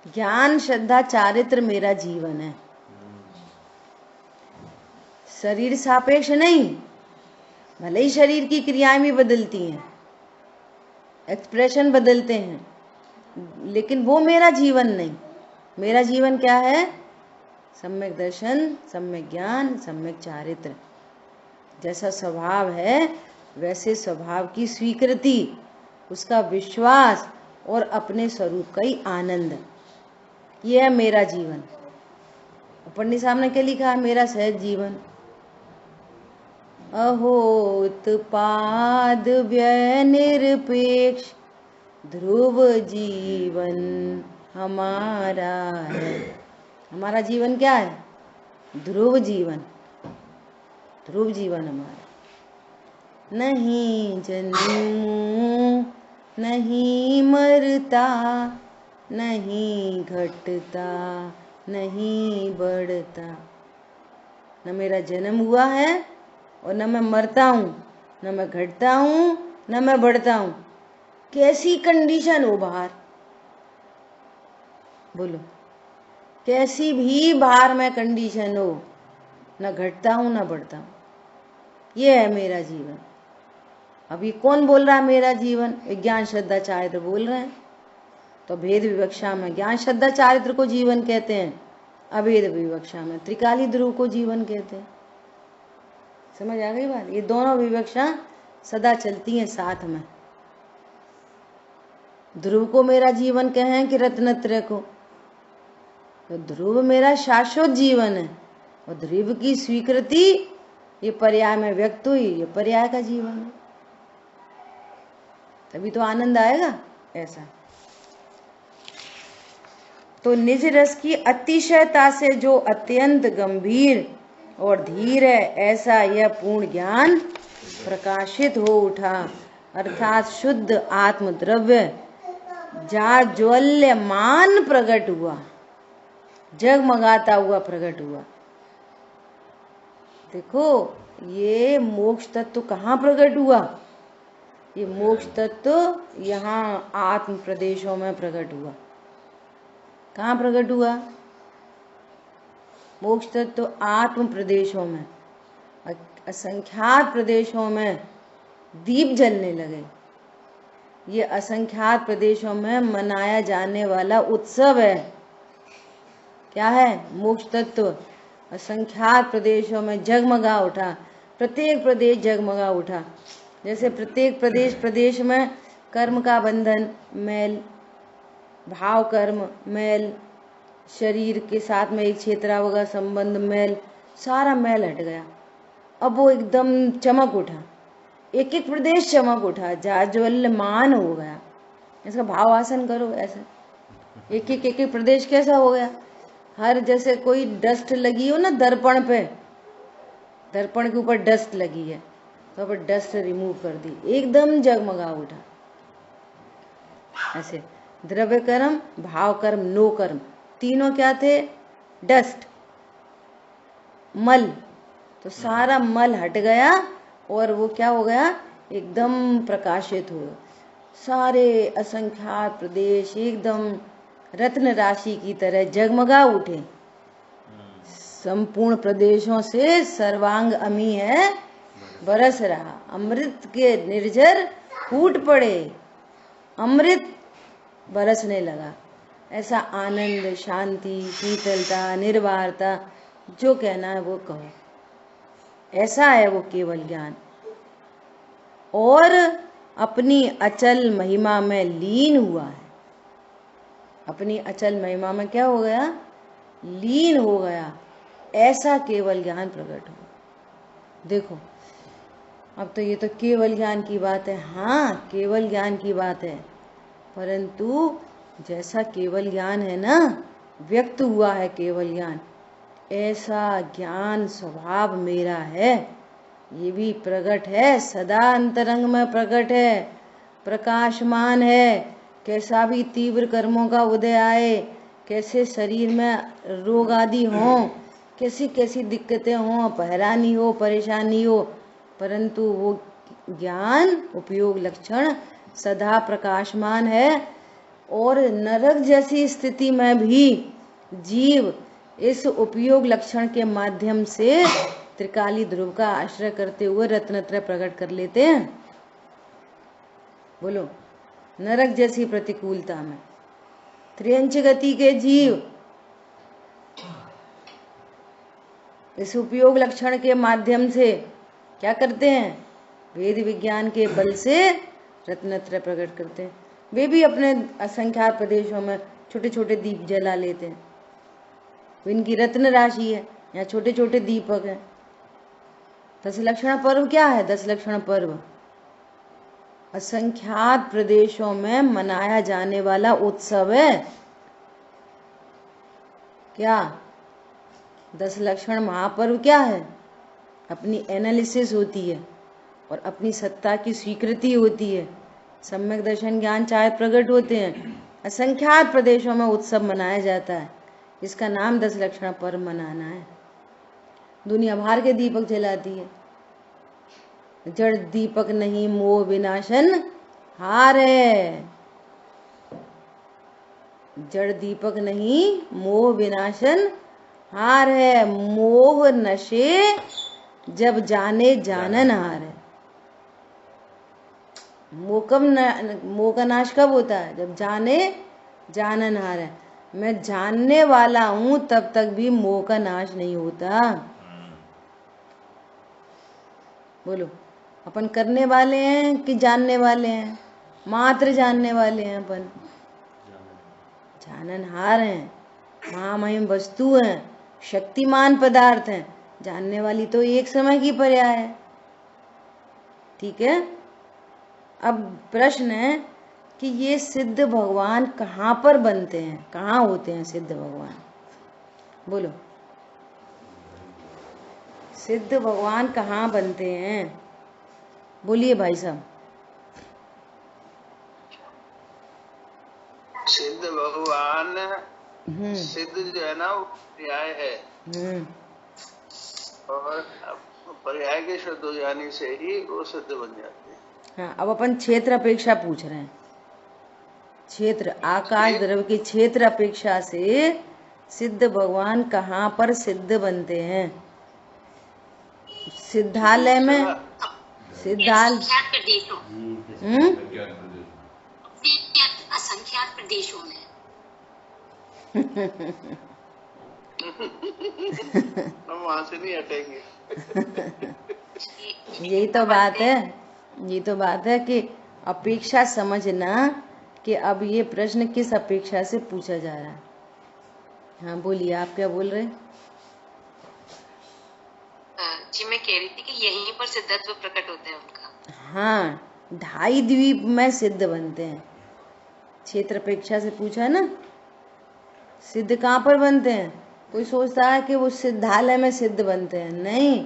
ज्ञान श्रद्धा चारित्र मेरा जीवन है, शरीर सापेक्ष नहीं। भले ही शरीर की क्रियाएं भी बदलती हैं, एक्सप्रेशन बदलते हैं, लेकिन वो मेरा जीवन नहीं। मेरा जीवन क्या है? सम्यक दर्शन, सम्यक ज्ञान, सम्यक चारित्र। जैसा स्वभाव है वैसे स्वभाव की स्वीकृति, उसका विश्वास और अपने स्वरूप का ही आनंद, ये है मेरा जीवन। पंडित साहब ने क्या लिखा है? मेरा सहज जीवन। अहोत्पाद व्यय निरपेक्ष ध्रुव जीवन हमारा है। हमारा जीवन क्या है? ध्रुव जीवन। ध्रुव जीवन हमारा। नहीं जन्मूं, नहीं मरता, नहीं घटता, नहीं बढ़ता। न मेरा जन्म हुआ है और न मैं मरता हूँ, न मैं घटता हूँ, न मैं बढ़ता हूँ। कैसी कंडीशन हो बाहर, बोलो, कैसी भी बाहर में कंडीशन हो, न घटता हूँ न बढ़ता हूँ। ये है मेरा जीवन। अभी कौन बोल रहा है मेरा जीवन? ज्ञान श्रद्धा चारित्र बोल रहे हैं। तो भेद विवक्षा में ज्ञान श्रद्धा चारित्र को जीवन कहते हैं, अभेद विवक्षा में त्रिकाली ध्रुव को जीवन कहते हैं। समझ आ गई बात? ये दोनों विवक्षा सदा चलती हैं साथ में। ध्रुव को मेरा जीवन कहें कि रत्नत्रय को, तो ध्रुव मेरा शाश्वत जीवन है और ध्रुव की स्वीकृति ये पर्याय में व्यक्त हुई, ये पर्याय का जीवन है। तभी तो आनंद आएगा। ऐसा तो निज रस की अतिशयता से जो अत्यंत गंभीर और धीर है, ऐसा यह पूर्ण ज्ञान प्रकाशित हो उठा, अर्थात शुद्ध आत्मद्रव्य जाज्वल्यमान प्रकट हुआ, जगमगाता हुआ प्रकट हुआ। देखो ये मोक्ष तत्व कहाँ प्रकट हुआ? ये मोक्ष तत्व यहाँ आत्म प्रदेशों में प्रकट हुआ। कहाँ प्रकट हुआ? मोक्ष तत्व आत्म प्रदेशों में, असंख्यात प्रदेशों में दीप जलने लगे। ये असंख्यात प्रदेशों में मनाया जाने वाला उत्सव है। क्या है? मोक्ष तत्व असंख्यात प्रदेशों में जगमगा उठा, प्रत्येक प्रदेश जगमगा उठा। जैसे प्रत्येक प्रदेश में कर्म का बंधन मैल, भाव कर्म मैल, शरीर के साथ में एक क्षेत्रावगा संबंध, मैल, सारा मैल हट गया। अब वो एकदम चमक उठा, एक एक प्रदेश चमक उठा, जाज्वल्यमान हो गया। इसका भाव आसन करो ऐसे, एक एक प्रदेश कैसा हो गया। हर जैसे कोई डस्ट लगी हो ना दर्पण पे, दर्पण के ऊपर डस्ट लगी है तो अब डस्ट रिमूव कर दी, एकदम जगमगा उठा। ऐसे द्रव्य कर्म, भाव कर्म, नो कर्म, तीनों क्या थे? डस्ट, मल। तो सारा मल हट गया और वो क्या हो गया? एकदम प्रकाशित हो गया। सारे असंख्यात प्रदेश एकदम रत्न राशि की तरह जगमगा उठे। संपूर्ण प्रदेशों से सर्वांग अमी है बरस रहा, अमृत के निर्झर फूट पड़े, अमृत बरसने लगा। ऐसा आनंद, शांति, शीतलता, निर्वारता, जो कहना है वो कहो, ऐसा है वो केवल ज्ञान। और अपनी अचल महिमा में लीन हुआ है, अपनी अचल महिमा में क्या हो गया? लीन हो गया। ऐसा केवल ज्ञान प्रकट हो। देखो अब तो ये तो केवल ज्ञान की बात है, हाँ केवल ज्ञान की बात है, परंतु जैसा केवल ज्ञान है ना, व्यक्त हुआ है केवल ज्ञान, ऐसा ज्ञान स्वभाव मेरा है, ये भी प्रकट है, सदा अंतरंग में प्रकट है, प्रकाशमान है। कैसा भी तीव्र कर्मों का उदय आए, कैसे शरीर में रोग आदि हों, कैसी कैसी दिक्कतें हों, हैरानी हो, परेशानी हो, परंतु वो ज्ञान उपयोग लक्षण सदा प्रकाशमान है। और नरक जैसी स्थिति में भी जीव इस उपयोग लक्षण के माध्यम से त्रिकाली ध्रुव का आश्रय करते हुए रत्नत्रय प्रकट कर लेते हैं। बोलो, नरक जैसी प्रतिकूलता में त्रियंच गति के जीव इस उपयोग लक्षण के माध्यम से क्या करते हैं? वेद विज्ञान के बल से रत्नत्रय प्रकट करते हैं। वे भी अपने असंख्यात प्रदेशों में छोटे छोटे दीप जला लेते हैं, इनकी रत्न राशि है, यहाँ छोटे छोटे दीपक हैं। दशलक्षण पर्व क्या है? दशलक्षण पर्व असंख्यात प्रदेशों में मनाया जाने वाला उत्सव है। क्या? दशलक्षण महापर्व क्या है? अपनी एनालिसिस होती है और अपनी सत्ता की स्वीकृति होती है, सम्यक दर्शन ज्ञान चाहे प्रकट होते हैं। असंख्यात प्रदेशों में उत्सव मनाया जाता है, इसका नाम दशलक्षण पर्व मनाना है। दुनिया भर के दीपक जलाती है। जड़ दीपक नहीं मोह विनाशन हार है, जड़ दीपक नहीं मोह विनाशन हार है। मोह नशे जब जाने जानन हार है। मोह का नाश कब होता है? जब जाने जानन हार है। मैं जानने वाला हूं तब तक भी मोह का नाश नहीं होता। बोलो, अपन करने वाले हैं कि जानने वाले हैं? मात्र जानने वाले हैं अपन, जाननहार हैं, महामहिम वस्तु हैं, शक्तिमान पदार्थ हैं। जानने वाली तो एक समय की पर्याय है। ठीक है, अब प्रश्न है कि ये सिद्ध भगवान कहाँ पर बनते हैं, कहाँ होते हैं सिद्ध भगवान? बोलो, सिद्ध भगवान कहाँ बनते हैं? बोलिए भाई साहब। सिद्ध भगवान सिद्ध जो है ना वो पर्याय है, और पर्याय के शब्द हो जाने से ही वो सिद्ध बन जाते हैं। हाँ, अब अपन क्षेत्र अपेक्षा पूछ रहे हैं। क्षेत्र, आकाश द्रव्य की क्षेत्र अपेक्षा से सिद्ध भगवान कहाँ पर सिद्ध बनते हैं? सिद्धालय में, सिद्धाल असंख्यात प्रदेशों में। हम वहां से नहीं हटेंगे। यही तो बात है, ये तो बात है कि अपेक्षा समझना कि अब ये प्रश्न किस अपेक्षा से पूछा जा रहा हाँ बोलिए, आप क्या बोल रहे हैं? जी मैं कह रही थी कि यहीं पर सिद्धत्व प्रकट होता है उनका। हाँ, 2.5 द्वीप में सिद्ध बनते हैं। क्षेत्र अपेक्षा से पूछा ना, सिद्ध कहाँ पर बनते हैं? कोई सोचता है कि वो सिद्धालय में सिद्ध बनते हैं, नहीं,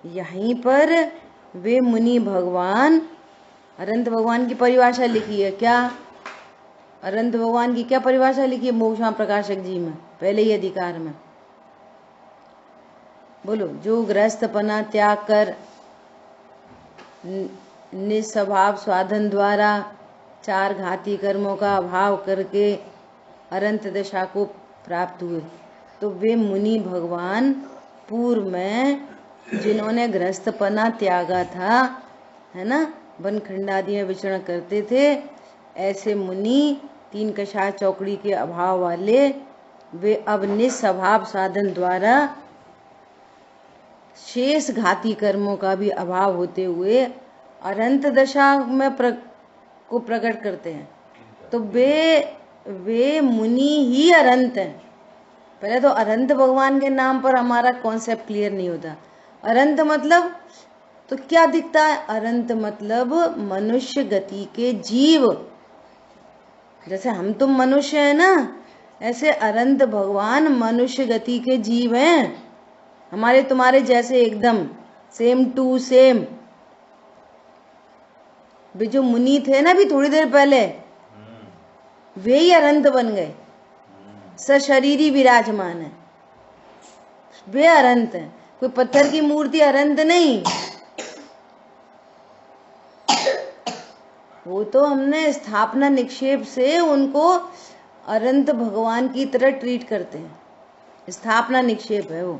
यहीं पर वे मुनि भगवान, अनंत भगवान की परिभाषा लिखी है क्या? अनंत भगवान की क्या परिभाषा लिखी है मोक्षमा प्रकाशक जी में, पहले ही अधिकार में? बोलो, जो गृहस्थपना त्याग कर निस्वभाव साधन द्वारा 4 घाती कर्मों का अभाव करके अनंत दशा को प्राप्त हुए, तो वे मुनि भगवान पूर्व में जिन्होंने गृहस्थपना त्यागा था, है ना, वन खंडादि में विचरण करते थे, ऐसे मुनि 3 कषाय चौकड़ी के अभाव वाले, वे अब निस्वभाव साधन द्वारा शेष घाती कर्मों का भी अभाव होते हुए अनंत दशा में को प्रकट करते हैं। तो वे मुनि ही अनंत हैं। पहले तो अनंत भगवान के नाम पर हमारा कॉन्सेप्ट क्लियर नहीं होता। अनंत मतलब तो क्या दिखता है? अनंत मतलब मनुष्य गति के जीव, जैसे हम तुम मनुष्य है ना, ऐसे अनंत भगवान मनुष्य गति के जीव हैं, हमारे तुम्हारे जैसे, एकदम सेम टू सेम। वे जो मुनि थे ना भी थोड़ी देर पहले, वे ही अनंत बन गए, सशरीरी विराजमान है, वे अनंत हैं। कोई पत्थर की मूर्ति अनंत नहीं, वो तो हमने स्थापना निक्षेप से उनको अनंत भगवान की तरह ट्रीट करते हैं, स्थापना निक्षेप है वो।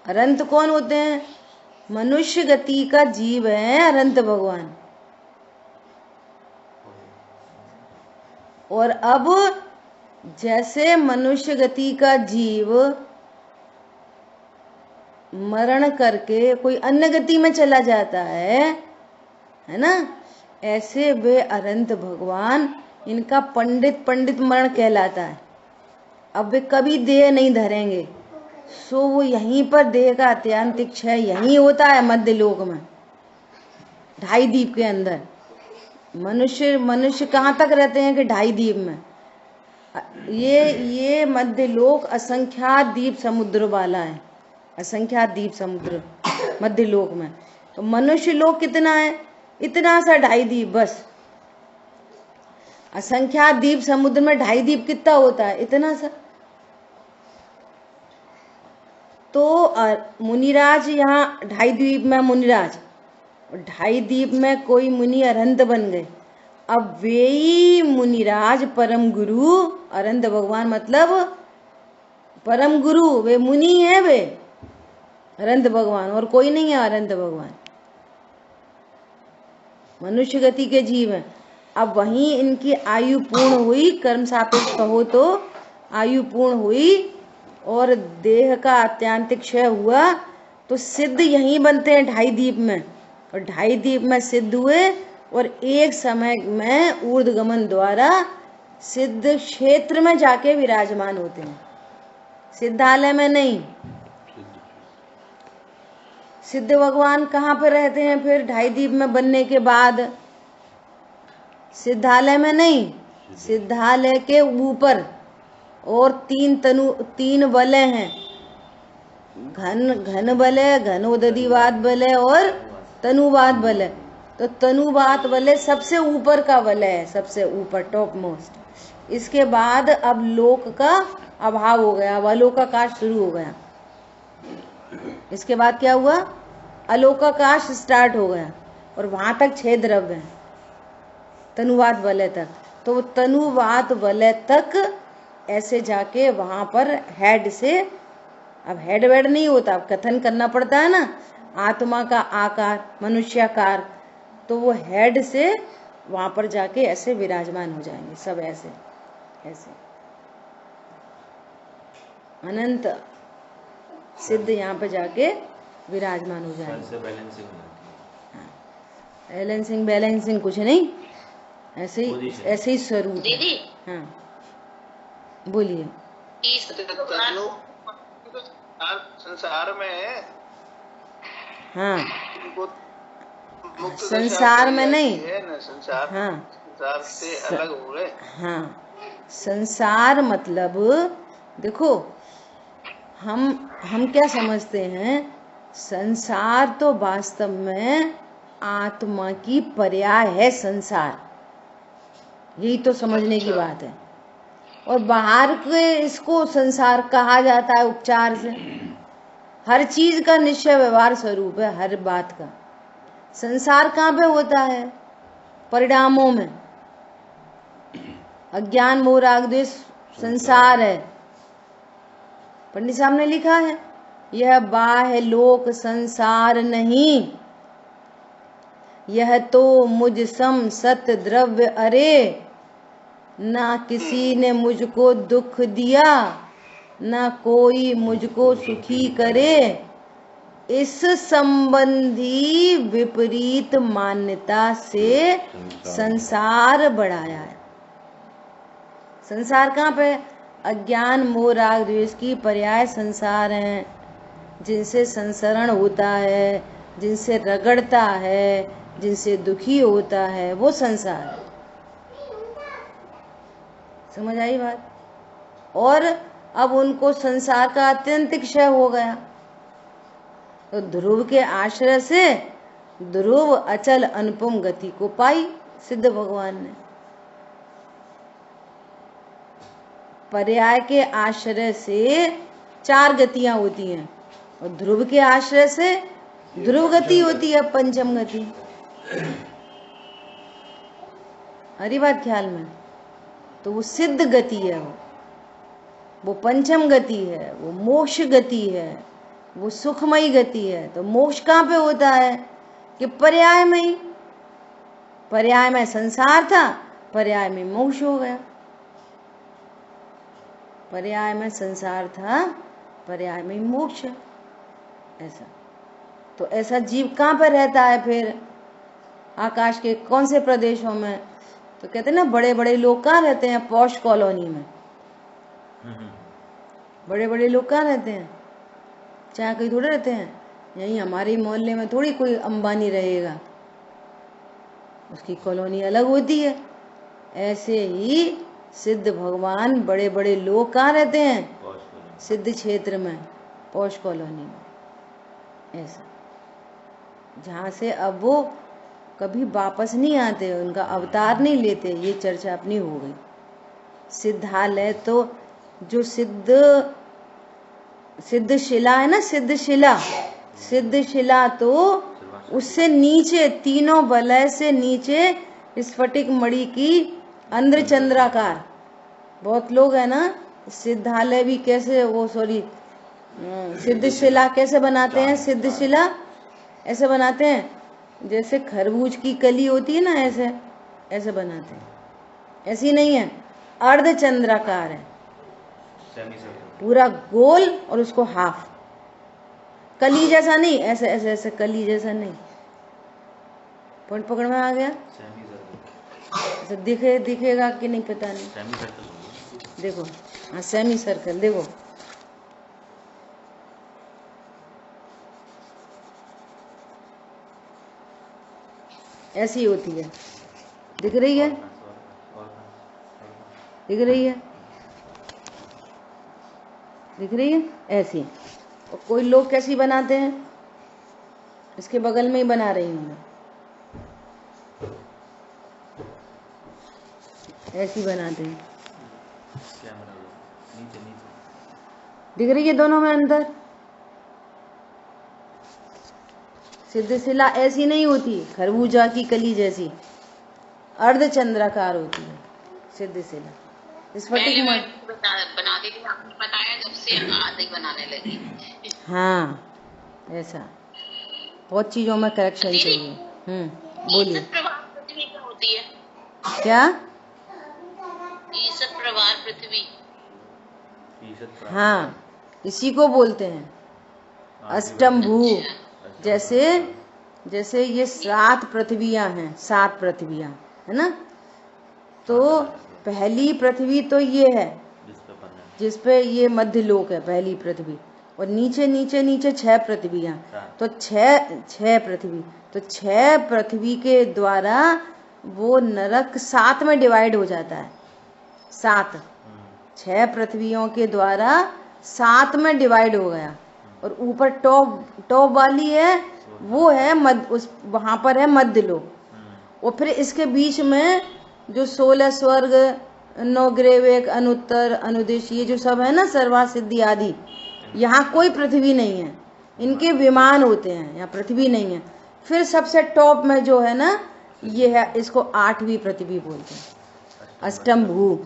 अनंत कौन होते हैं? मनुष्य गति का जीव है अनंत भगवान। और अब जैसे मनुष्य गति का जीव मरण करके कोई अन्य गति में चला जाता है ना, ऐसे वे अनंत भगवान, इनका पंडित मरण कहलाता है। अब वे कभी देह नहीं धरेंगे, सो वो यहीं पर देह का अत्यांतिक क्षय यहीं होता है, मध्य लोक में, 2.5 द्वीप के अंदर। मनुष्य कहाँ तक रहते हैं कि 2.5 द्वीप में? ये मध्य लोक असंख्यात द्वीप समुद्र वाला है, असंख्यात द्वीप समुद्र मध्य लोक में। तो मनुष्य लोक कितना है? इतना सा 2.5 द्वीप बस। असंख्यात द्वीप समुद्र में 2.5 द्वीप कितना होता है? इतना सा। तो मुनिराज यहाँ 2.5 द्वीप में मुनिराज, 2.5 द्वीप में कोई मुनि अनंत बन गए। अब वे ही मुनिराज परम गुरु, अनंत भगवान मतलब परम गुरु, वे मुनि है, वे अनंत भगवान, और कोई नहीं है अनंत भगवान, मनुष्य गति के जीव हैं। अब वहीं इनकी आयु पूर्ण हुई, कर्म सापेक्ष कहो तो आयु पूर्ण हुई और देह का अत्यांतिक क्षय हुआ, तो सिद्ध यहीं बनते हैं 2.5 द्वीप में। और 2.5 द्वीप में सिद्ध हुए और एक समय में ऊर्ध्वगमन द्वारा सिद्ध क्षेत्र में जाके विराजमान होते हैं, सिद्धालय में नहीं। सिद्ध भगवान कहाँ पर रहते हैं फिर 2.5 द्वीप में बनने के बाद? सिद्धालय में नहीं, सिद्धालय के ऊपर। और 3 वलय हैं, घन वलय, घनोदधिवाद वलय और तनुवाद वलय। तो तनुवाद वलय सबसे ऊपर का वलय है, सबसे ऊपर, टॉप मोस्ट। इसके बाद अब लोक का अभाव हो गया, अलोकाकाश शुरू हो गया। इसके बाद क्या हुआ? अलोकाकाश स्टार्ट हो गया, और वहां तक 6 द्रव्य हैं, तनुवाद वलय तक। तो तनुवाद वलय तक ऐसे जाके वहां पर हेड से, अब हेड वेड नहीं होता, अब कथन करना पड़ता है ना, आत्मा का आकार, मनुष्याकार, तो वो हेड से वहां पर जाके ऐसे विराजमान हो जाएंगे सब, ऐसे ऐसे अनंत सिद्ध यहाँ पे जाके विराजमान हो जाएंगे। बैलेंसिंग कुछ नहीं, ऐसे ही स्वरूप। दीदी, हाँ बोलिए। संसार में हाँ, उनको मुक्त संसार में नहीं है ना, संसार, हाँ, संसार से अलग हो गए। हाँ, संसार मतलब देखो, हम क्या समझते हैं, संसार तो वास्तव में आत्मा की पर्याय है संसार, यही तो समझने की बात है। और बाहर के इसको संसार कहा जाता है उपचार से। हर चीज का निश्चय व्यवहार स्वरूप है, हर बात का। संसार कहाँ पे होता है? परिणामों में। अज्ञान मोह राग द्वेष संसार है। पंडित साहब ने लिखा है, यह बाह्य लोक संसार नहीं, यह तो मुझ सम सत द्रव्य अरे, ना किसी ने मुझको दुख दिया, ना कोई मुझको सुखी करे, इस संबंधी विपरीत मान्यता से संसार बढ़ाया है। संसार कहाँ पे? अज्ञान मोह राग द्वेष की पर्याय संसार हैं, जिनसे संसरण होता है, जिनसे रगड़ता है, जिनसे दुखी होता है, वो संसार है। समझ आई बात? और अब उनको संसार का अत्यंतिक क्षय हो गया, तो ध्रुव के आश्रय से ध्रुव अचल अनुपम गति को पाई सिद्ध भगवान ने। पर्याय के आश्रय से 4 गतियां होती हैं, और ध्रुव के आश्रय से ध्रुव गति होती है, पंचम गति। हरी बात ख्याल में? तो वो सिद्ध गति है, वो पंचम गति है, वो मोक्ष गति है, वो सुखमयी गति है। तो मोक्ष कहाँ पे होता है? कि पर्याय में ही। पर्याय में संसार था, पर्याय में मोक्ष हो गया। पर्याय में संसार था, पर्याय में मोक्ष है। ऐसा तो ऐसा जीव कहाँ पे रहता है फिर? आकाश के कौन से प्रदेशों में? तो कहते हैं ना, बड़े बड़े लोग कहाँ रहते हैं? पॉश कॉलोनी में। बड़े बड़े लोग कहाँ रहते हैं? चाहे कहीं थोड़े रहते हैं। यहीं हमारे मोहल्ले में थोड़ी कोई अंबानी रहेगा, उसकी कॉलोनी अलग होती है। ऐसे ही सिद्ध भगवान बड़े बड़े लोग कहाँ रहते हैं? सिद्ध क्षेत्र में, पॉश कॉलोनी में। ऐसा जहाँ से अब वो कभी वापस नहीं आते, उनका अवतार नहीं लेते। ये चर्चा अपनी हो गई। सिद्धालय तो जो सिद्ध शिला है ना, सिद्ध शिला तो उससे नीचे, तीनों वलय से नीचे स्फटिक मणि की अंध्रचंद्राकार। बहुत लोग है ना, सिद्धालय भी कैसे, वो सॉरी सिद्ध शिला कैसे बनाते हैं? सिद्ध शिला ऐसे बनाते हैं जैसे खरबूज की कली होती है ना, ऐसे बनाते हैं। ऐसी नहीं है, अर्धचंद्राकार है, पूरा गोल, और उसको हाफ। कली जैसा नहीं, ऐसे ऐसे ऐसे कली जैसा नहीं। पॉइंट पकड़ में आ गया? ऐसे दिखेगा कि नहीं पता नहीं। देखो, हाँ, सेमी सर्कल देखो। ऐसी होती है, दिख रही है? दिख रही है? दिख रही है? ऐसी। और कोई लोग कैसी बनाते हैं? इसके बगल में ही बना रही हूँ मैं, ऐसी बनाते हैं। दिख रही है दोनों में अंतर? सिद्ध शिला ऐसी नहीं होती, खरबूजा की कली जैसी, अर्धचंद्राकार होती है सिद्ध शिला। स्फटिक बनाती थी, आपने बताया जब से आदि बनाने लगी। हाँ, ऐसा बहुत चीजों में करेक्शन चाहिए। बोलिए। ईसत प्रवाह पृथ्वी क्या होती है? क्या? ईसत प्रवाह पृथ्वी। हाँ, इसी को बोलते हैं अष्टम भू। जैसे ये 7 पृथ्वियां हैं, 7 पृथ्वियां है ना। तो पहली पृथ्वी तो ये है जिसपे ये मध्य लोक है, पहली पृथ्वी, और नीचे नीचे नीचे 6 पृथ्वियां, तो 6 पृथ्वी, तो 6 पृथ्वी के द्वारा वो नरक 7 में डिवाइड हो जाता है। 7, 6 पृथ्वियों के द्वारा 7 में डिवाइड हो गया, और ऊपर टॉप वाली है वो है वहां पर है मध्य लोक, और फिर इसके बीच में जो 16 स्वर्ग, 9 ग्रेवेक, अनुत्तर, अनुदेश, ये जो सब है ना, सर्वा सिद्धि आदि, यहाँ कोई पृथ्वी नहीं है, इनके विमान होते हैं, यहाँ पृथ्वी नहीं है। फिर सबसे टॉप में जो है ना, ये है, इसको 8वीं पृथ्वी बोलते हैं, अष्टम भू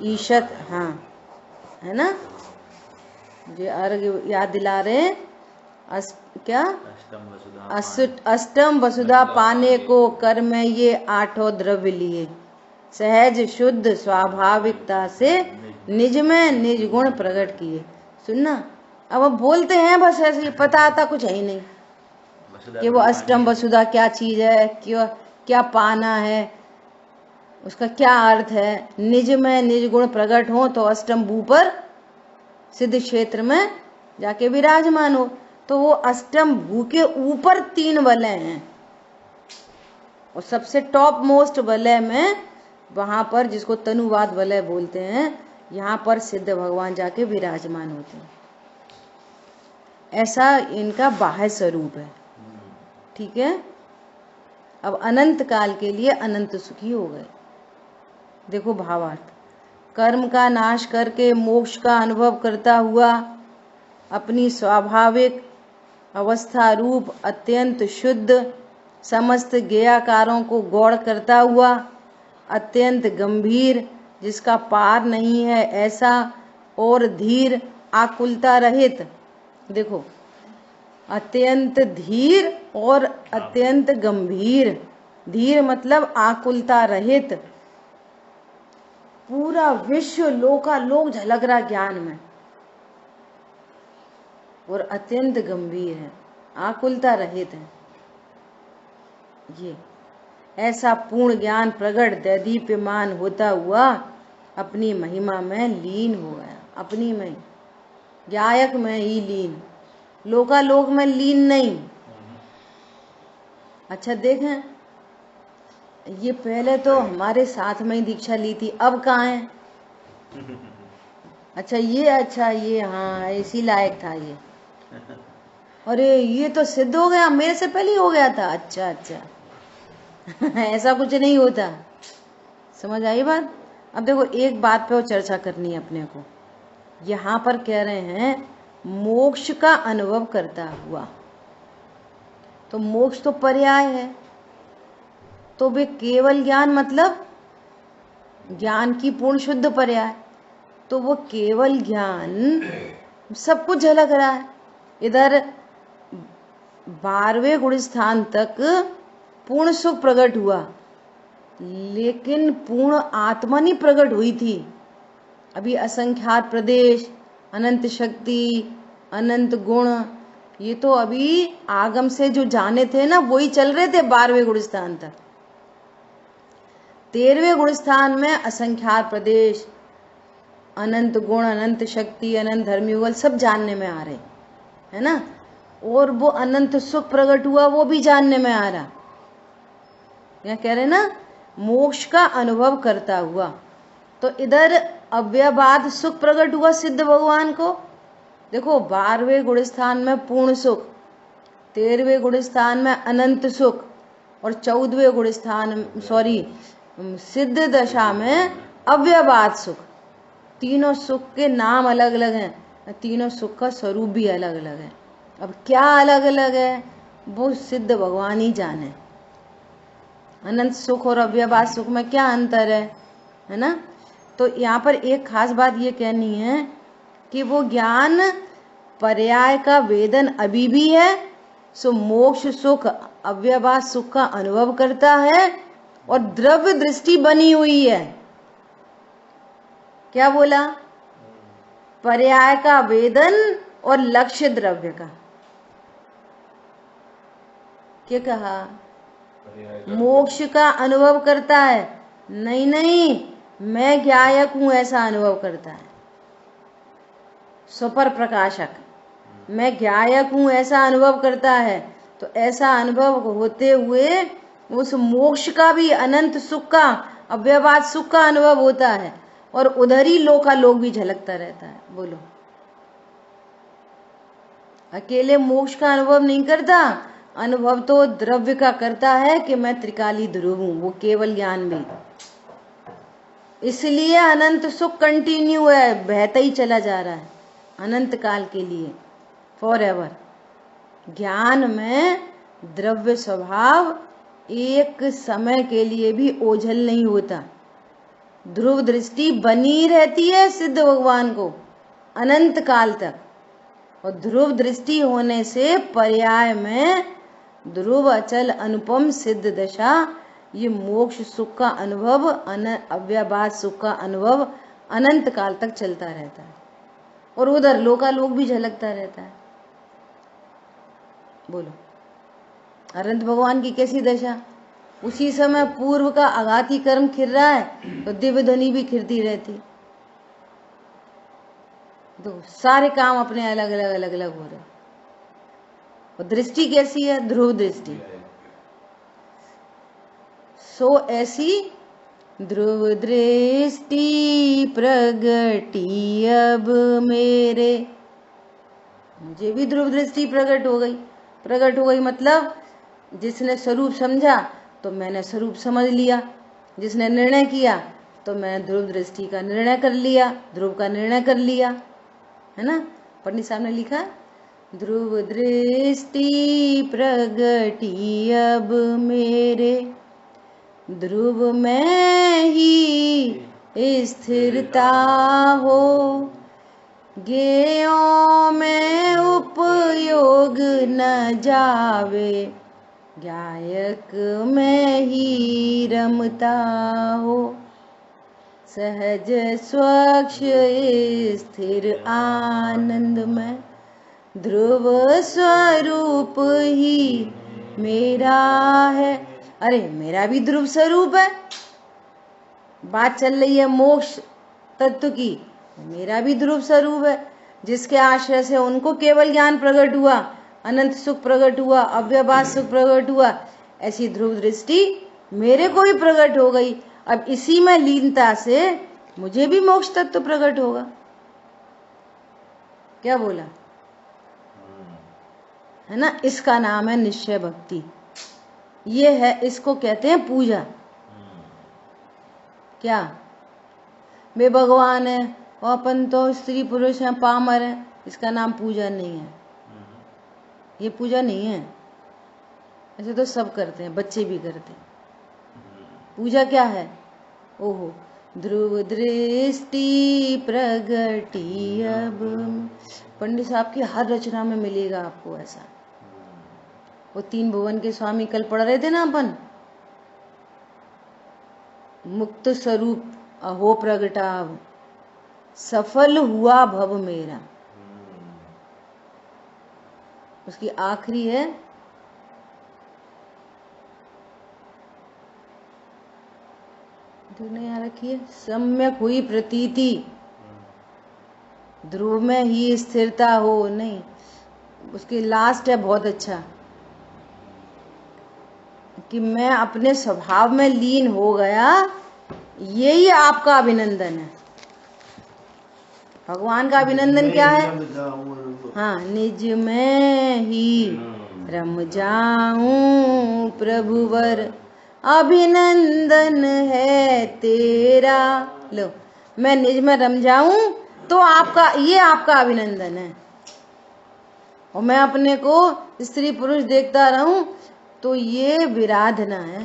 ईशत, हाँ है ना, जो अर्घ याद दिला रहे हैं, अष्टम वसुधा पाने को कर में ये 8 द्रव्य लिए, सहज शुद्ध स्वाभाविकता से निज में निज गुण प्रकट किए। सुनना, अब बोलते हैं बस ऐसे, पता आता कुछ है ही नहीं कि वो अष्टम वसुधा क्या चीज है, क्या पाना है, उसका क्या अर्थ है। निज में निज गुण प्रकट हो तो अष्टम भू पर सिद्ध क्षेत्र में जाके विराजमान हो, तो वो अष्टम भू के ऊपर 3 वलय हैं, और सबसे टॉप मोस्ट वलय में वहां पर, जिसको तनुवाद वलय बोलते हैं, यहाँ पर सिद्ध भगवान जाके विराजमान होते हैं। ऐसा इनका बाह्य स्वरूप है। ठीक है, अब अनंत काल के लिए अनंत सुखी हो गए। देखो भावार्थ, कर्म का नाश करके मोक्ष का अनुभव करता हुआ, अपनी स्वाभाविक अवस्था रूप अत्यंत शुद्ध समस्त ज्ञेयाकारों को गौड़ करता हुआ, अत्यंत गंभीर जिसका पार नहीं है ऐसा, और धीर आकुलता रहित, देखो अत्यंत धीर और अत्यंत गंभीर, धीर मतलब आकुलता रहित, पूरा विश्व लोकालोक झलक रहा ज्ञान में, और अत्यंत गंभीर है, आकुलता रहित है। ये ऐसा पूर्ण ज्ञान प्रगट दैदीप्यमान होता हुआ अपनी महिमा में लीन हो गया, अपनी में ज्ञायक में ही लीन, लोकालोक में लीन नहीं। अच्छा देखें, ये पहले तो हमारे साथ में ही दीक्षा ली थी, अब कहाँ है? अच्छा ये हाँ इसी लायक था ये, अरे ये तो सिद्ध हो गया, मेरे से पहले ही हो गया था। अच्छा ऐसा कुछ नहीं होता, समझ आई बात। अब देखो एक बात पे और चर्चा करनी है अपने को। यहाँ पर कह रहे हैं मोक्ष का अनुभव करता हुआ, तो मोक्ष तो पर्याय है, तो वे केवल ज्ञान मतलब ज्ञान की पूर्ण शुद्ध पर्याय, तो वो केवल ज्ञान सब कुछ झलक रहा है। इधर 12वें गुण स्थान तक पूर्ण सुख प्रकट हुआ, लेकिन पूर्ण आत्मा नहीं प्रकट हुई थी। अभी असंख्यात प्रदेश, अनंत शक्ति, अनंत गुण, ये तो अभी आगम से जो जाने थे ना वही चल रहे थे 12वें गुण स्थान तक। 13वें गुण स्थान में असंख्यात प्रदेश, अनंत गुण, अनंत शक्ति, अनंत धर्मयुगल सब जानने में आ रहे है ना, और वो अनंत सुख प्रकट हुआ वो भी जानने में आ रहा। यहाँ कह रहे ना मोक्ष का अनुभव करता हुआ, तो इधर अव्ययवाद सुख प्रकट हुआ सिद्ध भगवान को। देखो 12वें गुण स्थान में पूर्ण सुख, 13वें गुण स्थान में अनंत सुख, और 14वें गुण स्थान सिद्ध दशा में अव्ययवाद सुख। तीनों सुख के नाम अलग अलग हैं, तीनों सुख का स्वरूप भी अलग अलग है। अब क्या अलग अलग है वो सिद्ध भगवान ही जाने। अनंत सुख और अव्ययवाद सुख में क्या अंतर है ना। तो यहाँ पर एक खास बात ये कहनी है कि वो ज्ञान पर्याय का वेदन अभी भी है, सो मोक्ष सुख अव्ययवाद सुख का अनुभव करता है, और द्रव्य दृष्टि बनी हुई है। क्या बोला? पर्याय का वेदन और लक्ष्य द्रव्य का। क्या कहा? मोक्ष का अनुभव करता है, नहीं मैं ज्ञायक हूं ऐसा अनुभव करता है। स्वपर प्रकाशक, मैं ज्ञायक हूँ ऐसा अनुभव करता है, तो ऐसा अनुभव होते हुए उस मोक्ष का भी अनंत सुख का, अव्यवहार सुख का अनुभव होता है, और उधर ही लोकालोक भी झलकता रहता है। बोलो, अकेले मोक्ष का अनुभव नहीं करता, अनुभव तो द्रव्य का करता है कि मैं त्रिकाली ध्रुव हूं, वो केवल ज्ञान में। इसलिए अनंत सुख कंटिन्यू है, बहता ही चला जा रहा है अनंत काल के लिए, फॉर एवर। ज्ञान में द्रव्य स्वभाव एक समय के लिए भी ओझल नहीं होता, ध्रुव दृष्टि बनी रहती है सिद्ध भगवान को अनंत काल तक। और ध्रुव दृष्टि होने से पर्याय में ध्रुव अचल अनुपम सिद्ध दशा, ये मोक्ष सुख का अनुभव, अव्यवहार सुख का अनुभव अनंत काल तक चलता रहता है, और उधर लोकालोक भी झलकता रहता है। बोलो, अनंत भगवान की कैसी दशा, उसी समय पूर्व का आघाती कर्म खिर रहा है तो दिव्य ध्वनि भी खिरती रहती, तो सारे काम अपने अलग अलग हो रहे। और दृष्टि कैसी है, ध्रुव दृष्टि। सो ऐसी ध्रुव दृष्टि प्रगटी अब मेरे, मुझे भी ध्रुव दृष्टि प्रकट हो गई। प्रकट हो गई मतलब जिसने स्वरूप समझा तो मैंने स्वरूप समझ लिया, जिसने निर्णय किया तो मैंने ध्रुव दृष्टि का निर्णय कर लिया, ध्रुव का निर्णय कर लिया, है ना। पंडित साहब ने लिखा, ध्रुव दृष्टि प्रगटी अब मेरे, ध्रुव में ही स्थिरता हो, ज्ञेयों में उपयोग न जावे, ज्ञायक में ही रमता हो, सहज स्वच्छ स्थिर आनंद में, ध्रुव स्वरूप ही मेरा है। अरे मेरा भी ध्रुव स्वरूप है, बात चल रही है मोक्ष तत्व की, मेरा भी ध्रुव स्वरूप है, जिसके आश्रय से उनको केवल ज्ञान प्रकट हुआ, अनंत सुख प्रकट हुआ, अव्यवहार सुख प्रकट हुआ, ऐसी ध्रुव दृष्टि मेरे को भी प्रकट हो गई। अब इसी में लीनता से मुझे भी मोक्ष तत्व प्रकट होगा। क्या बोला, है ना। इसका नाम है निश्चय भक्ति, ये है, इसको कहते हैं पूजा। क्या वे भगवान है और अपन तो स्त्री पुरुष हैं, पामर है, इसका नाम पूजा नहीं है, ये पूजा नहीं है। ऐसे तो सब करते हैं, बच्चे भी करते हैं। पूजा क्या है, ओहो, ध्रुव दृष्टि प्रगटी अब, पंडित साहब की हर रचना में मिलेगा आपको ऐसा। वो 3 भुवन के स्वामी कल पढ़ रहे थे ना अपन, मुक्त स्वरूप अहो प्रगटाव, सफल हुआ भव मेरा, उसकी आखिरी है, तूने यहाँ रखी है, सम्यक हुई प्रतीति, ध्रुव में ही स्थिरता हो। नहीं, उसकी लास्ट है बहुत अच्छा, कि मैं अपने स्वभाव में लीन हो गया, यही आपका अभिनंदन है। भगवान का अभिनंदन क्या है, हाँ, निज में ही रम जाऊं प्रभुवर, अभिनंदन है तेरा। लो, मैं निज में रम जाऊं तो आपका, ये आपका अभिनंदन है। और मैं अपने को स्त्री पुरुष देखता रहूं तो ये विराधना है।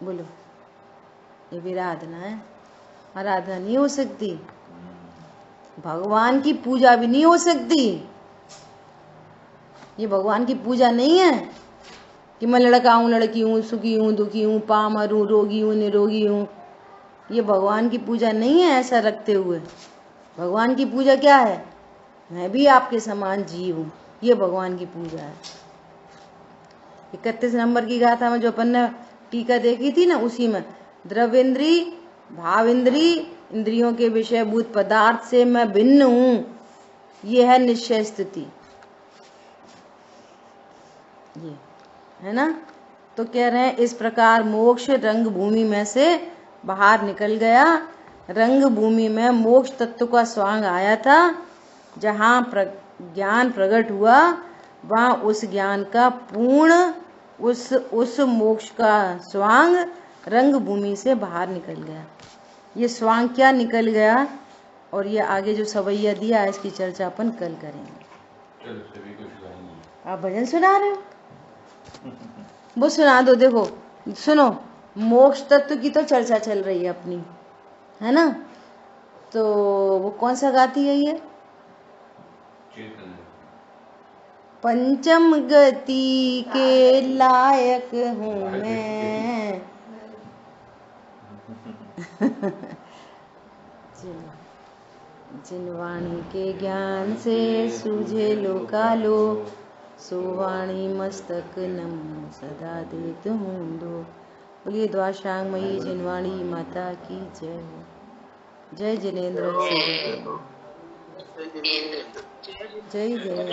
बोलो, ये विराधना है, आराधना नहीं हो सकती, भगवान की पूजा भी नहीं हो सकती। ये भगवान की पूजा नहीं है कि मैं लड़का हूँ, लड़की हूँ, सुखी हूँ, दुखी हूँ, पामर हूँ, रोगी हूँ, निरोगी हूँ। ये भगवान की पूजा नहीं है ऐसा रखते हुए। भगवान की पूजा क्या है, मैं भी आपके समान जीव हूँ, ये भगवान की पूजा है। 31 नंबर की गाथा में जो अपन ने टीका देखी थी ना, उसी में द्रव्येंद्री, भावेंद्री इंद्रियों के विषयभूत पदार्थ से मैं भिन्न हूँ, ये है निश्चय स्थिति। ये है ना। तो कह रहे हैं इस प्रकार मोक्ष रंग भूमि में से बाहर निकल गया। रंग भूमि में मोक्ष तत्व का स्वांग आया था। जहाँ ज्ञान प्रकट हुआ वहाँ उस ज्ञान का पूर्ण उस मोक्ष का स्वांग रंग भूमि से बाहर निकल गया। ये स्वांग क्या निकल गया और ये आगे जो सवैया दिया है इसकी चर्चा अपन कल करेंगे। चलो सभी को सुनाएंगे। आप भजन सुना रहे हो? वो सुना दो। देखो सुनो, मोक्ष तत्व की तो चर्चा चल रही है अपनी, है ना। तो वो कौन सा गाती है ये? पंचम गति के लायक हूँ मैं। जिन वाणी के ज्ञान से सूझे लोकालो, सो वाणी मस्तक नम सदा दे तुम दो। बोलिए द्वाशांगमयी जिनवाणी माता की जय हो। जय जिनेन्द्र। जय जय।